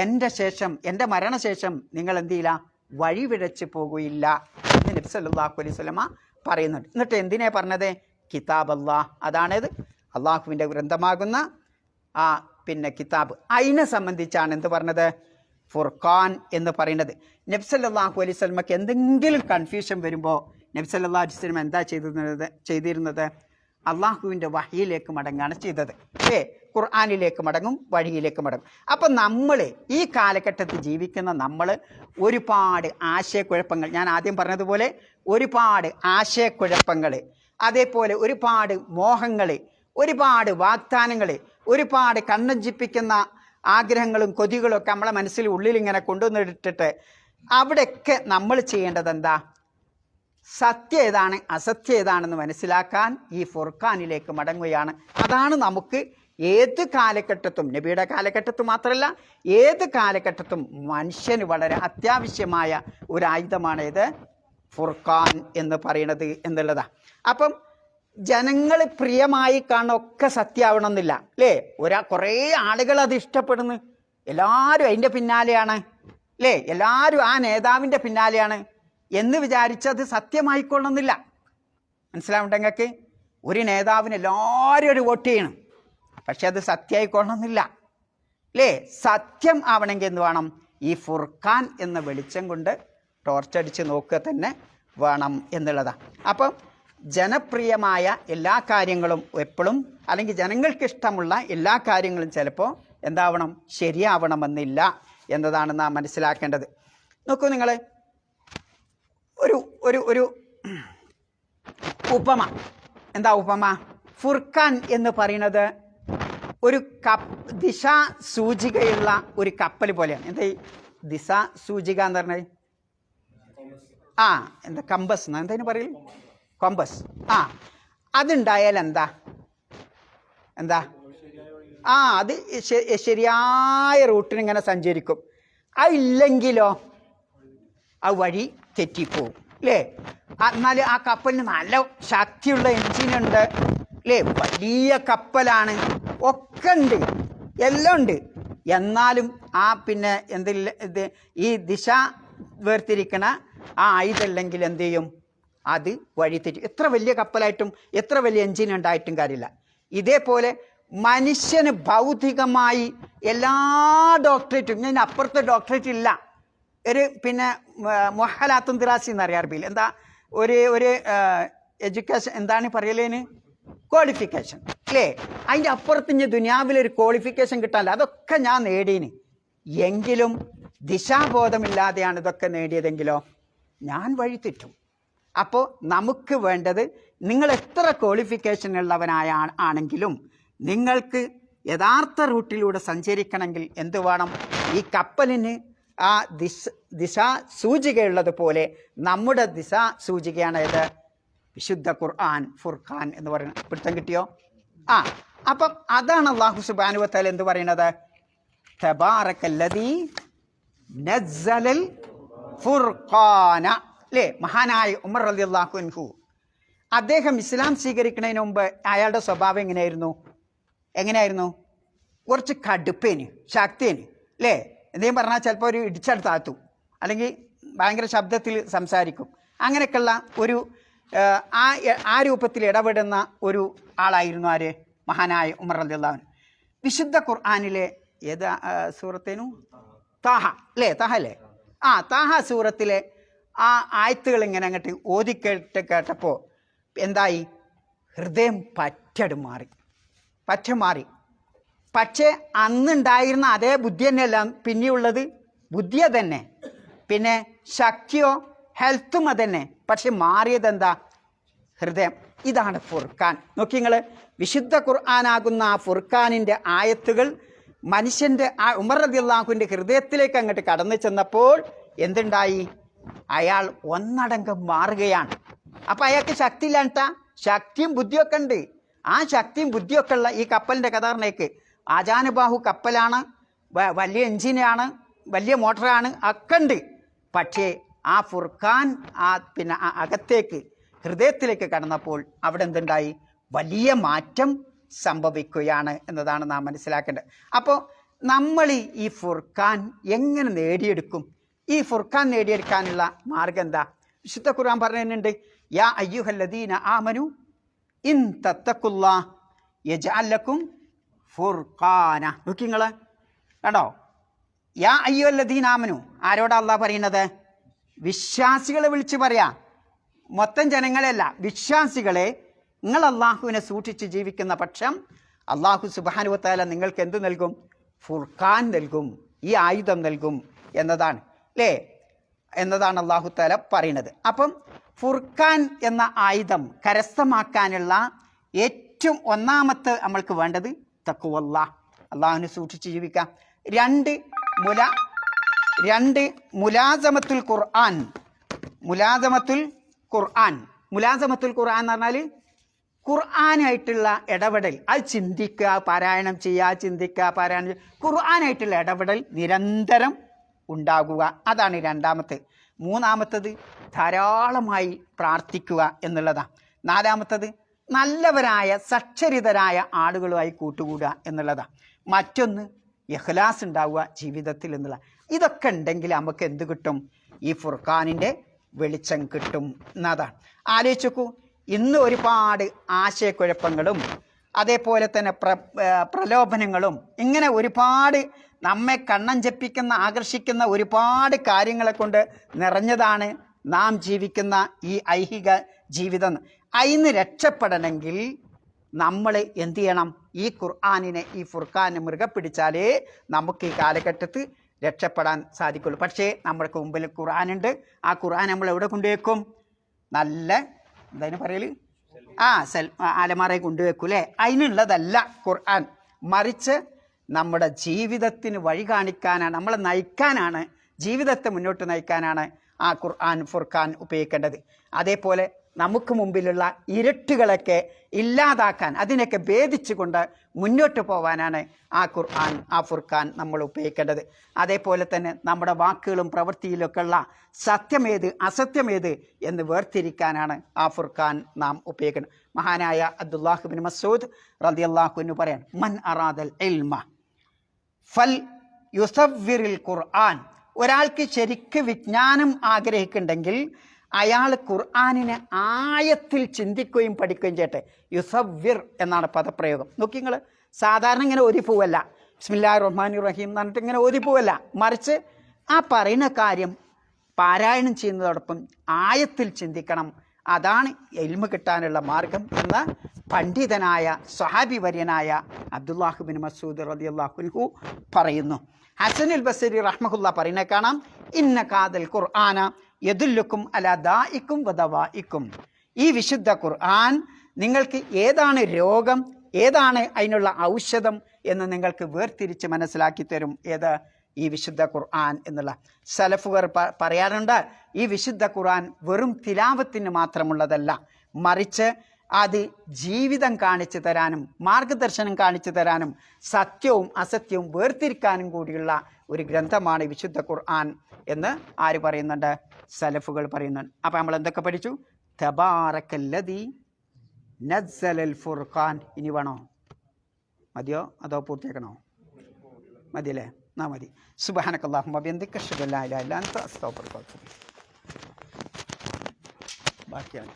എൻ്റെ ശേഷം, എൻ്റെ മരണശേഷം നിങ്ങൾ എന്തില്ല, വഴിവിഴച്ച് പോകുകയില്ല എന്ന് നബി സല്ലല്ലാഹു അലൈഹി വസല്ലമ പറയുന്നുണ്ട്. എന്നിട്ട് എന്തിനാ പറഞ്ഞത്? കിതാബല്ലാഹ്, അതാണത് അള്ളാഹുവിൻ്റെ ഗ്രന്ഥമാകുന്ന പിന്നെ കിതാബ്. അതിനെ സംബന്ധിച്ചാണ് എന്ത് പറഞ്ഞത്? ഫുർഖാൻ എന്ന് പറയുന്നത്. നബി സല്ലല്ലാഹു അലൈഹി വസല്ലമക്ക് എന്തെങ്കിലും കൺഫ്യൂഷൻ വരുമ്പോൾ നബി സല്ലല്ലാഹു അലൈഹി വസല്ലം എന്താ ചെയ്തിരുന്നത്? അള്ളാഹുവിൻ്റെ വഹിയിലേക്ക് മടങ്ങാണ് ചെയ്തത്. ഖുർആനിലേക്ക് മടങ്ങും, വഴിയിലേക്ക് മടങ്ങും. അപ്പം നമ്മൾ ഈ കാലഘട്ടത്തിൽ ജീവിക്കുന്ന നമ്മൾ ഒരുപാട് ആശയക്കുഴപ്പങ്ങൾ, ഞാൻ ആദ്യം പറഞ്ഞതുപോലെ ഒരുപാട് ആശയക്കുഴപ്പങ്ങൾ, അതേപോലെ ഒരുപാട് മോഹങ്ങൾ, ഒരുപാട് വാഗ്ദാനങ്ങൾ, ഒരുപാട് കണ്ണഞ്ചിപ്പിക്കുന്ന ആഗ്രഹങ്ങളും കൊതികളും ഒക്കെ നമ്മളെ മനസ്സിൽ ഉള്ളിലിങ്ങനെ കൊണ്ടുവന്നിട്ടിട്ട് അവിടെയൊക്കെ നമ്മൾ ചെയ്യേണ്ടത് എന്താ? സത്യം ഏതാണ്, അസത്യം ഏതാണെന്ന് മനസ്സിലാക്കാൻ ഈ ഫുർഖാനിലേക്ക് മടങ്ങുകയാണ്. അതാണ് നമുക്ക് ഏത് കാലഘട്ടത്തും, നബിയുടെ കാലഘട്ടത്തും മാത്രമല്ല ഏത് കാലഘട്ടത്തും മനുഷ്യന് വളരെ അത്യാവശ്യമായ ഒരു ആയുധമാണ് ഇത് ഫുർഖാൻ എന്ന് പറയുന്നത് എന്നുള്ളതാണ്. അപ്പം ജനങ്ങൾ പ്രിയമായി കാണൊക്കെ സത്യമാവണമെന്നില്ല അല്ലേ? കുറേ ആളുകൾ അത് ഇഷ്ടപ്പെടുന്നു, എല്ലാവരും അതിൻ്റെ പിന്നാലെയാണ് അല്ലേ? എല്ലാവരും ആ നേതാവിൻ്റെ പിന്നാലെയാണ് എന്ന് വിചാരിച്ചത് സത്യമായിക്കൊള്ളണമെന്നില്ല. മനസ്സിലാവുന്നുണ്ട് നിങ്ങൾക്ക്? ഒരു നേതാവിന് എല്ലാവരും ഒരു വോട്ട് ചെയ്യണം, പക്ഷെ അത് സത്യമായിക്കൊള്ളണമെന്നില്ല അല്ലേ? സത്യം ആവണമെങ്കിൽ എന്ത് വേണം? ഈ ഫുർഖാൻ എന്ന വെളിച്ചം കൊണ്ട് ടോർച്ചടിച്ച് നോക്കുക തന്നെ വേണം എന്നുള്ളതാണ്. അപ്പം ജനപ്രിയമായ എല്ലാ കാര്യങ്ങളും എപ്പോഴും, അല്ലെങ്കിൽ ജനങ്ങൾക്ക് ഇഷ്ടമുള്ള എല്ലാ കാര്യങ്ങളും ചിലപ്പോൾ എന്താവണം? ശരിയാവണമെന്നില്ല എന്നതാണ് നാം മനസ്സിലാക്കേണ്ടത്. നോക്കൂ നിങ്ങൾ, ഒരു ഉപമ. എന്താ ഉപമ? ഫുർഖാൻ എന്ന് പറയുന്നത് ഒരു ദിശാ സൂചികയുള്ള ഒരു കപ്പൽ പോലെയാണ്. എന്താ ഈ ദിശാ സൂചിക എന്ന് പറഞ്ഞത്? എന്താ കമ്പസ് എന്നാ എന്താ പറയല്, കോമ്പസ്. അതുണ്ടായാൽ എന്താ അത് ശരിയായ റൂട്ടിന് ഇങ്ങനെ സഞ്ചരിക്കും. അതില്ലെങ്കിലോ ആ വഴി തെറ്റിപ്പോവും അല്ലേ. എന്നാൽ ആ കപ്പലിന് നല്ല ശക്തിയുള്ള എൻജിനുണ്ട് അല്ലേ, വലിയ കപ്പലാണ്, ഒക്കെ ഉണ്ട്, എല്ലാം ഉണ്ട്. എന്നാലും പിന്നെ ഇത് ഈ ദിശ വേർതിരിക്കണ ആ ആയുധമില്ലെങ്കിൽ എന്ത് ചെയ്യും, അത് വഴി തെറ്റി. എത്ര വലിയ കപ്പലായിട്ടും എത്ര വലിയ എൻജിൻ ഉണ്ടായിട്ടും കാര്യമില്ല. ഇതേപോലെ മനുഷ്യന് ഭൗതികമായി എല്ലാ ഡോക്ടറേറ്റും, ഞാൻ അപ്പുറത്തെ ഡോക്ടറേറ്റ് ഇല്ല, ഒരു പിന്നെ മൊഹലാത്തും ദിറാസി എന്നറിയാം അറബിയിൽ. എന്താ ഒരു എഡ്യൂക്കേഷൻ എന്താണ് പറയലേന്, ക്വാളിഫിക്കേഷൻ അല്ലേ. അതിൻ്റെ അപ്പുറത്ത് ഇനി ദുനിയാവിലൊരു ക്വാളിഫിക്കേഷൻ കിട്ടാനില്ല. അതൊക്കെ ഞാൻ നേടീന്. എങ്കിലും ദിശാബോധമില്ലാതെയാണ് ഇതൊക്കെ നേടിയതെങ്കിലോ ഞാൻ വഴി തെറ്റും. അപ്പോൾ നമുക്ക് വേണ്ടത്, നിങ്ങൾ എത്ര ക്വാളിഫിക്കേഷൻ ആണെങ്കിലും നിങ്ങൾക്ക് യഥാർത്ഥ റൂട്ടിലൂടെ സഞ്ചരിക്കണമെങ്കിൽ എന്ത് വേണം, ഈ കപ്പലിന് ആ ദിശാ സൂചികയുള്ളതുപോലെ നമ്മുടെ ദിശാ സൂചികയാണ് ഏത്, വിശുദ്ധ ഖുർആൻ, ഫുർഖാൻ എന്ന് പറയുന്നത്. പിടുത്തം കിട്ടിയോ? അപ്പം അതാണ് അല്ലാഹു സുബ്ഹാനഹു വ തആല എന്ത് പറയുന്നത്, തബാറക്കല്ലദീ നസ്സലൽ ഫുർഖാന അല്ലേ. മഹാനായ ഉമർ റളിയല്ലാഹു അൻഹു അദ്ദേഹം ഇസ്ലാം സ്വീകരിക്കുന്നതിന് മുമ്പ് അയാളുടെ സ്വഭാവം എങ്ങനെയായിരുന്നു? കുറച്ച് കടുപ്പേന്, ശക്തിയേന് അല്ലേ. എന്തെങ്കിലും പറഞ്ഞാൽ ചിലപ്പോൾ ഒരു ഇടിച്ചെടുത്താത്തും, അല്ലെങ്കിൽ ഭയങ്കര ശബ്ദത്തിൽ സംസാരിക്കും. അങ്ങനെയൊക്കെയുള്ള ഒരു ആ രൂപത്തിൽ ഇടപെടുന്ന ഒരു ആളായിരുന്നു ആര്, മഹാനായ ഉമർ റളിയല്ലാഹു അൻഹു. വിശുദ്ധ ഖുർആനിലെ ഏത് സൂറത്തേനു, താഹ അല്ലേ, താഹ അല്ലേ, താഹ സൂറത്തിലെ ആ ആയത്തുകൾ ഇങ്ങനെ അങ്ങോട്ട് കേട്ടപ്പോൾ എന്തായി, ഹൃദയം പറ്റ മാറി. പക്ഷേ അന്നുണ്ടായിരുന്ന അതേ ബുദ്ധി തന്നെയല്ല പിന്നെയുള്ളത്, ബുദ്ധിയെ തന്നെ, പിന്നെ ശക്തിയോ ഹെൽത്തും അതന്നെ. പക്ഷെ മാറിയതെന്താ, ഹൃദയം. ഇതാണ് ഫുർഖാൻ. നോക്കി നിങ്ങൾ, വിശുദ്ധ ഖുർആനാകുന്ന ആ ഫുർഖാനിൻ്റെ ആയത്തുകൾ മനുഷ്യൻ്റെ ആ ഉമർ റളിയല്ലാഹുവിൻ്റെ ഹൃദയത്തിലേക്ക് അങ്ങോട്ട് കടന്നു ചെന്നപ്പോൾ എന്തുണ്ടായി, അയാൾ ഒന്നടങ്കം മാറുകയാണ്. അപ്പം അയാൾക്ക് ശക്തി ഇല്ലാണ്ടാ, ശക്തിയും ബുദ്ധിയൊക്കെ ഉണ്ട്. ആ ശക്തിയും ബുദ്ധിയൊക്കെ ഉള്ള ഈ കപ്പലിൻ്റെ കഥാറിനേക്ക് ആജാനുബാഹു കപ്പലാണ്, വലിയ എൻജിനാണ്, വലിയ മോട്ടറാണ്, ഒക്കെ ഉണ്ട്. പക്ഷേ ആ ഫുർഖാൻ പിന്നെ അകത്തേക്ക് ഹൃദയത്തിലേക്ക് കടന്നപ്പോൾ അവിടെ എന്തുണ്ടായി, വലിയ മാറ്റം സംഭവിക്കുകയാണ് എന്നതാണ് നാം മനസ്സിലാക്കേണ്ടത്. അപ്പോൾ നമ്മൾ ഈ ഫുർഖാൻ എങ്ങനെ നേടിയെടുക്കും? ഈ ഫുർഖാൻ നേടിയെടുക്കാനുള്ള മാർഗം എന്താ? വിശുദ്ധ ഖുർആൻ പറയുന്നുണ്ട്, യാ അയ്യുഹല്ലദീന ആമനു ഇൻ തത്തഖുല്ലാഹ് യജ്അൽ ലക്കും ഫുർഖാന. നോക്കി നിങ്ങൾ കണ്ടോ, യാ അയ്യുഹല്ലദീന ആമനു, ആരോടാ അല്ലാഹ് പറയുന്നത്? വിശ്വാസികളെ വിളിച്ച് പറയാ, മൊത്തം ജനങ്ങളെയല്ല, വിശ്വാസികളെ. നിങ്ങൾ അള്ളാഹുവിനെ സൂക്ഷിച്ച് ജീവിക്കുന്ന പക്ഷം അള്ളാഹു സുബ്ഹാനഹു വ തആല നിങ്ങൾക്ക് എന്ത് നൽകും? ഫുർഖാൻ നൽകും, ഈ ആയുധം നൽകും എന്നതാണ് അല്ലേ, എന്നതാണ് അള്ളാഹു തആല പറയുന്നത്. അപ്പം ഫുർഖാൻ എന്ന ആയുധം കരസ്ഥമാക്കാനുള്ള ഏറ്റവും ഒന്നാമത്തെ നമ്മൾക്ക് വേണ്ടത് തഖ്വല്ലാഹ്, അള്ളാഹുവിനെ സൂക്ഷിച്ച് ജീവിക്കാം. രണ്ട് മുലാസമത്തുൽ ഖുർആൻ. മുലാസമത്തുൽ ഖുർആൻ എന്ന് പറഞ്ഞാൽ ഖുർആനായിട്ടുള്ള ഇടപെടൽ, അത് ചിന്തിക്കുക, പാരായണം ചെയ്യുക, ചിന്തിക്കുക, പാരായണം, ഖുർആനായിട്ടുള്ള ഇടപെടൽ നിരന്തരം ഉണ്ടാകുക, അതാണ് രണ്ടാമത്തെ. മൂന്നാമത്തത് ധാരാളമായി പ്രാർത്ഥിക്കുക എന്നുള്ളതാണ്. നാലാമത്തത് നല്ലവരായ സച്ചരിതരായ ആളുകളുമായി കൂട്ടുകൂടുക എന്നുള്ളതാണ്. മറ്റൊന്ന് ഇഖ്ലാസ് ഉണ്ടാവുക ജീവിതത്തിൽ എന്നുള്ള. ഇതൊക്കെ ഉണ്ടെങ്കിൽ നമുക്ക് എന്ത് കിട്ടും? ഈ ഫുർഖാനിൻ്റെ വെളിച്ചം കിട്ടും എന്നതാണ്. ആലോചിച്ച് നോക്കൂ, ഇന്ന് ഒരുപാട് ആശയക്കുഴപ്പങ്ങളും അതേപോലെ തന്നെ പ്രലോഭനങ്ങളും ഇങ്ങനെ ഒരുപാട് നമ്മെ കണ്ണഞ്ചപ്പിക്കുന്ന, ആകർഷിക്കുന്ന ഒരുപാട് കാര്യങ്ങളെ കൊണ്ട് നിറഞ്ഞതാണ് നാം ജീവിക്കുന്ന ഈ ഐഹിക ജീവിതം. അതിന് രക്ഷപ്പെടണമെങ്കിൽ നമ്മൾ എന്ത് ചെയ്യണം? ഈ ഖുർആനിനെ, ഈ ഫുർഖാനെ മുറുകെ പിടിച്ചാലേ നമുക്ക് ഈ കാലഘട്ടത്തിൽ രക്ഷപ്പെടാൻ സാധിക്കുള്ളൂ. പക്ഷേ നമ്മുടെ മുമ്പിൽ ഖുർആനുണ്ട്. ആ ഖുർആൻ നമ്മൾ എവിടെ കൊണ്ടുവയ്ക്കും? നല്ല എന്തായാലും പറയൽ അലമാറയിൽ കൊണ്ടുവയ്ക്കും അല്ലേ? അതിനുള്ളതല്ല ഖുർആൻ. മറിച്ച് നമ്മുടെ ജീവിതത്തിന് വഴി കാണിക്കാനാണ്, നമ്മളെ നയിക്കാനാണ്, ജീവിതത്തെ മുന്നോട്ട് നയിക്കാനാണ് ആ ഖുർആൻ ഫുർഖാൻ ഉപയോഗിക്കേണ്ടത്. അതേപോലെ നമുക്ക് മുമ്പിലുള്ള ഇരുട്ടുകളൊക്കെ ഇല്ലാതാക്കാൻ, അതിനൊക്കെ ഭേദിച്ചുകൊണ്ട് മുന്നോട്ട് പോകാനാണ് ആ ഖുർആൻ ആ ഫുർഖാൻ നമ്മൾ ഉപയോഗിക്കേണ്ടത്. അതേപോലെ തന്നെ നമ്മുടെ വാക്കുകളും പ്രവൃത്തിയിലൊക്കെ ഉള്ള സത്യമേത് അസത്യമേത് എന്ന് വേർതിരിക്കാനാണ് ആ ഫുർഖാൻ നാം ഉപയോഗിക്കുന്നത്. മഹാനായ അബ്ദുല്ലാഹ് ഇബ്നു മസ്ഊദ് റളിയല്ലാഹു അൻഹു പറയാണ്, മൻ അറാദൽ ഇൽമ ഫൽ യുസവ്വിറിൽ ഖുർആൻ. ഒരാൾക്ക് ശരിക്ക് വിജ്ഞാനം ആഗ്രഹിക്കുന്നുണ്ടെങ്കിൽ അയാൾ ഖുർആനിനെ ആയത്തിൽ ചിന്തിക്കുകയും പഠിക്കുകയും ചെയ്യട്ടെ. യുസവ്വിർ എന്നാണ് പദപ്രയോഗം. നോക്കി നിങ്ങൾ, സാധാരണ ഇങ്ങനെ ഓതിപ്പോവല്ല, ബിസ്മില്ലാഹിർ റഹ്മാനിർ റഹീം എന്ന് പറഞ്ഞിട്ട് ഇങ്ങനെ ഓതിപ്പോവല്ല, മറിച്ച് ആ പറയുന്ന കാര്യം പാരായണം ചെയ്യുന്നതോടൊപ്പം ആയത്തിൽ ചിന്തിക്കണം. അതാണ് ഇൽമ കിട്ടാനുള്ള മാർഗം എന്ന് പണ്ഡിതനായ സ്വഹാബി വര്യനായ അബ്ദുല്ലാഹ് ഇബ്നു മസ്ഊദ് റളിയല്ലാഹു അൻഹു പറയുന്നു. ഹസനുൽ ബസരി റഹ്മഹുല്ല പറയുന്ന കാണാം, ഇന്ന കാദൽ ഖുർആന യദുല്ലുക്കും അലാ ദാഇക്കും വദവാഇക്കും. ഈ വിശുദ്ധ ഖുർആൻ നിങ്ങൾക്ക് ഏതാണ് രോഗം, ഏതാണ് അതിനുള്ള ഔഷധം എന്ന് നിങ്ങൾക്ക് വേർതിരിച്ച് മനസ്സിലാക്കി തരും. ഏത്? ഈ വിശുദ്ധ ഖുർആൻ എന്നുള്ള. സലഫുകാർ പറയാറുണ്ട്, ഈ വിശുദ്ധ ഖുർആൻ വെറും തിലാവത്തിന് മാത്രമുള്ളതല്ല, മറിച്ച് അത് ജീവിതം കാണിച്ചു തരാനും മാർഗദർശനം കാണിച്ചു തരാനും സത്യവും അസത്യവും വേർതിരിക്കാനും കൂടിയുള്ള ഒരു ഗ്രന്ഥമാണ് വിശുദ്ധ ഖുർആൻ എന്ന് ആര് പറയുന്നുണ്ട്? സലഫുകൾ പറയുന്നുണ്ട്. അപ്പം നമ്മൾ എന്തൊക്കെ പഠിച്ചു? തബാറക്കല്ലദീ നസ്സലൽ ഫുർഖാൻ. ഇനി വേണോ? മതിയോ അതോ പൂർത്തിയാക്കണോ? മതിയല്ലേ? എന്നാ മതി. സുബ്ഹാനക്കല്ലാഹുമ്മ വബിഹംദിക അശ്ഹദു അല്ലാ ഇലാഹ ഇല്ലാ അൻത അസ്തഗ്ഫിറുക വ അത്തൂബു ഇലൈക്. ബാക്കിയാണ്.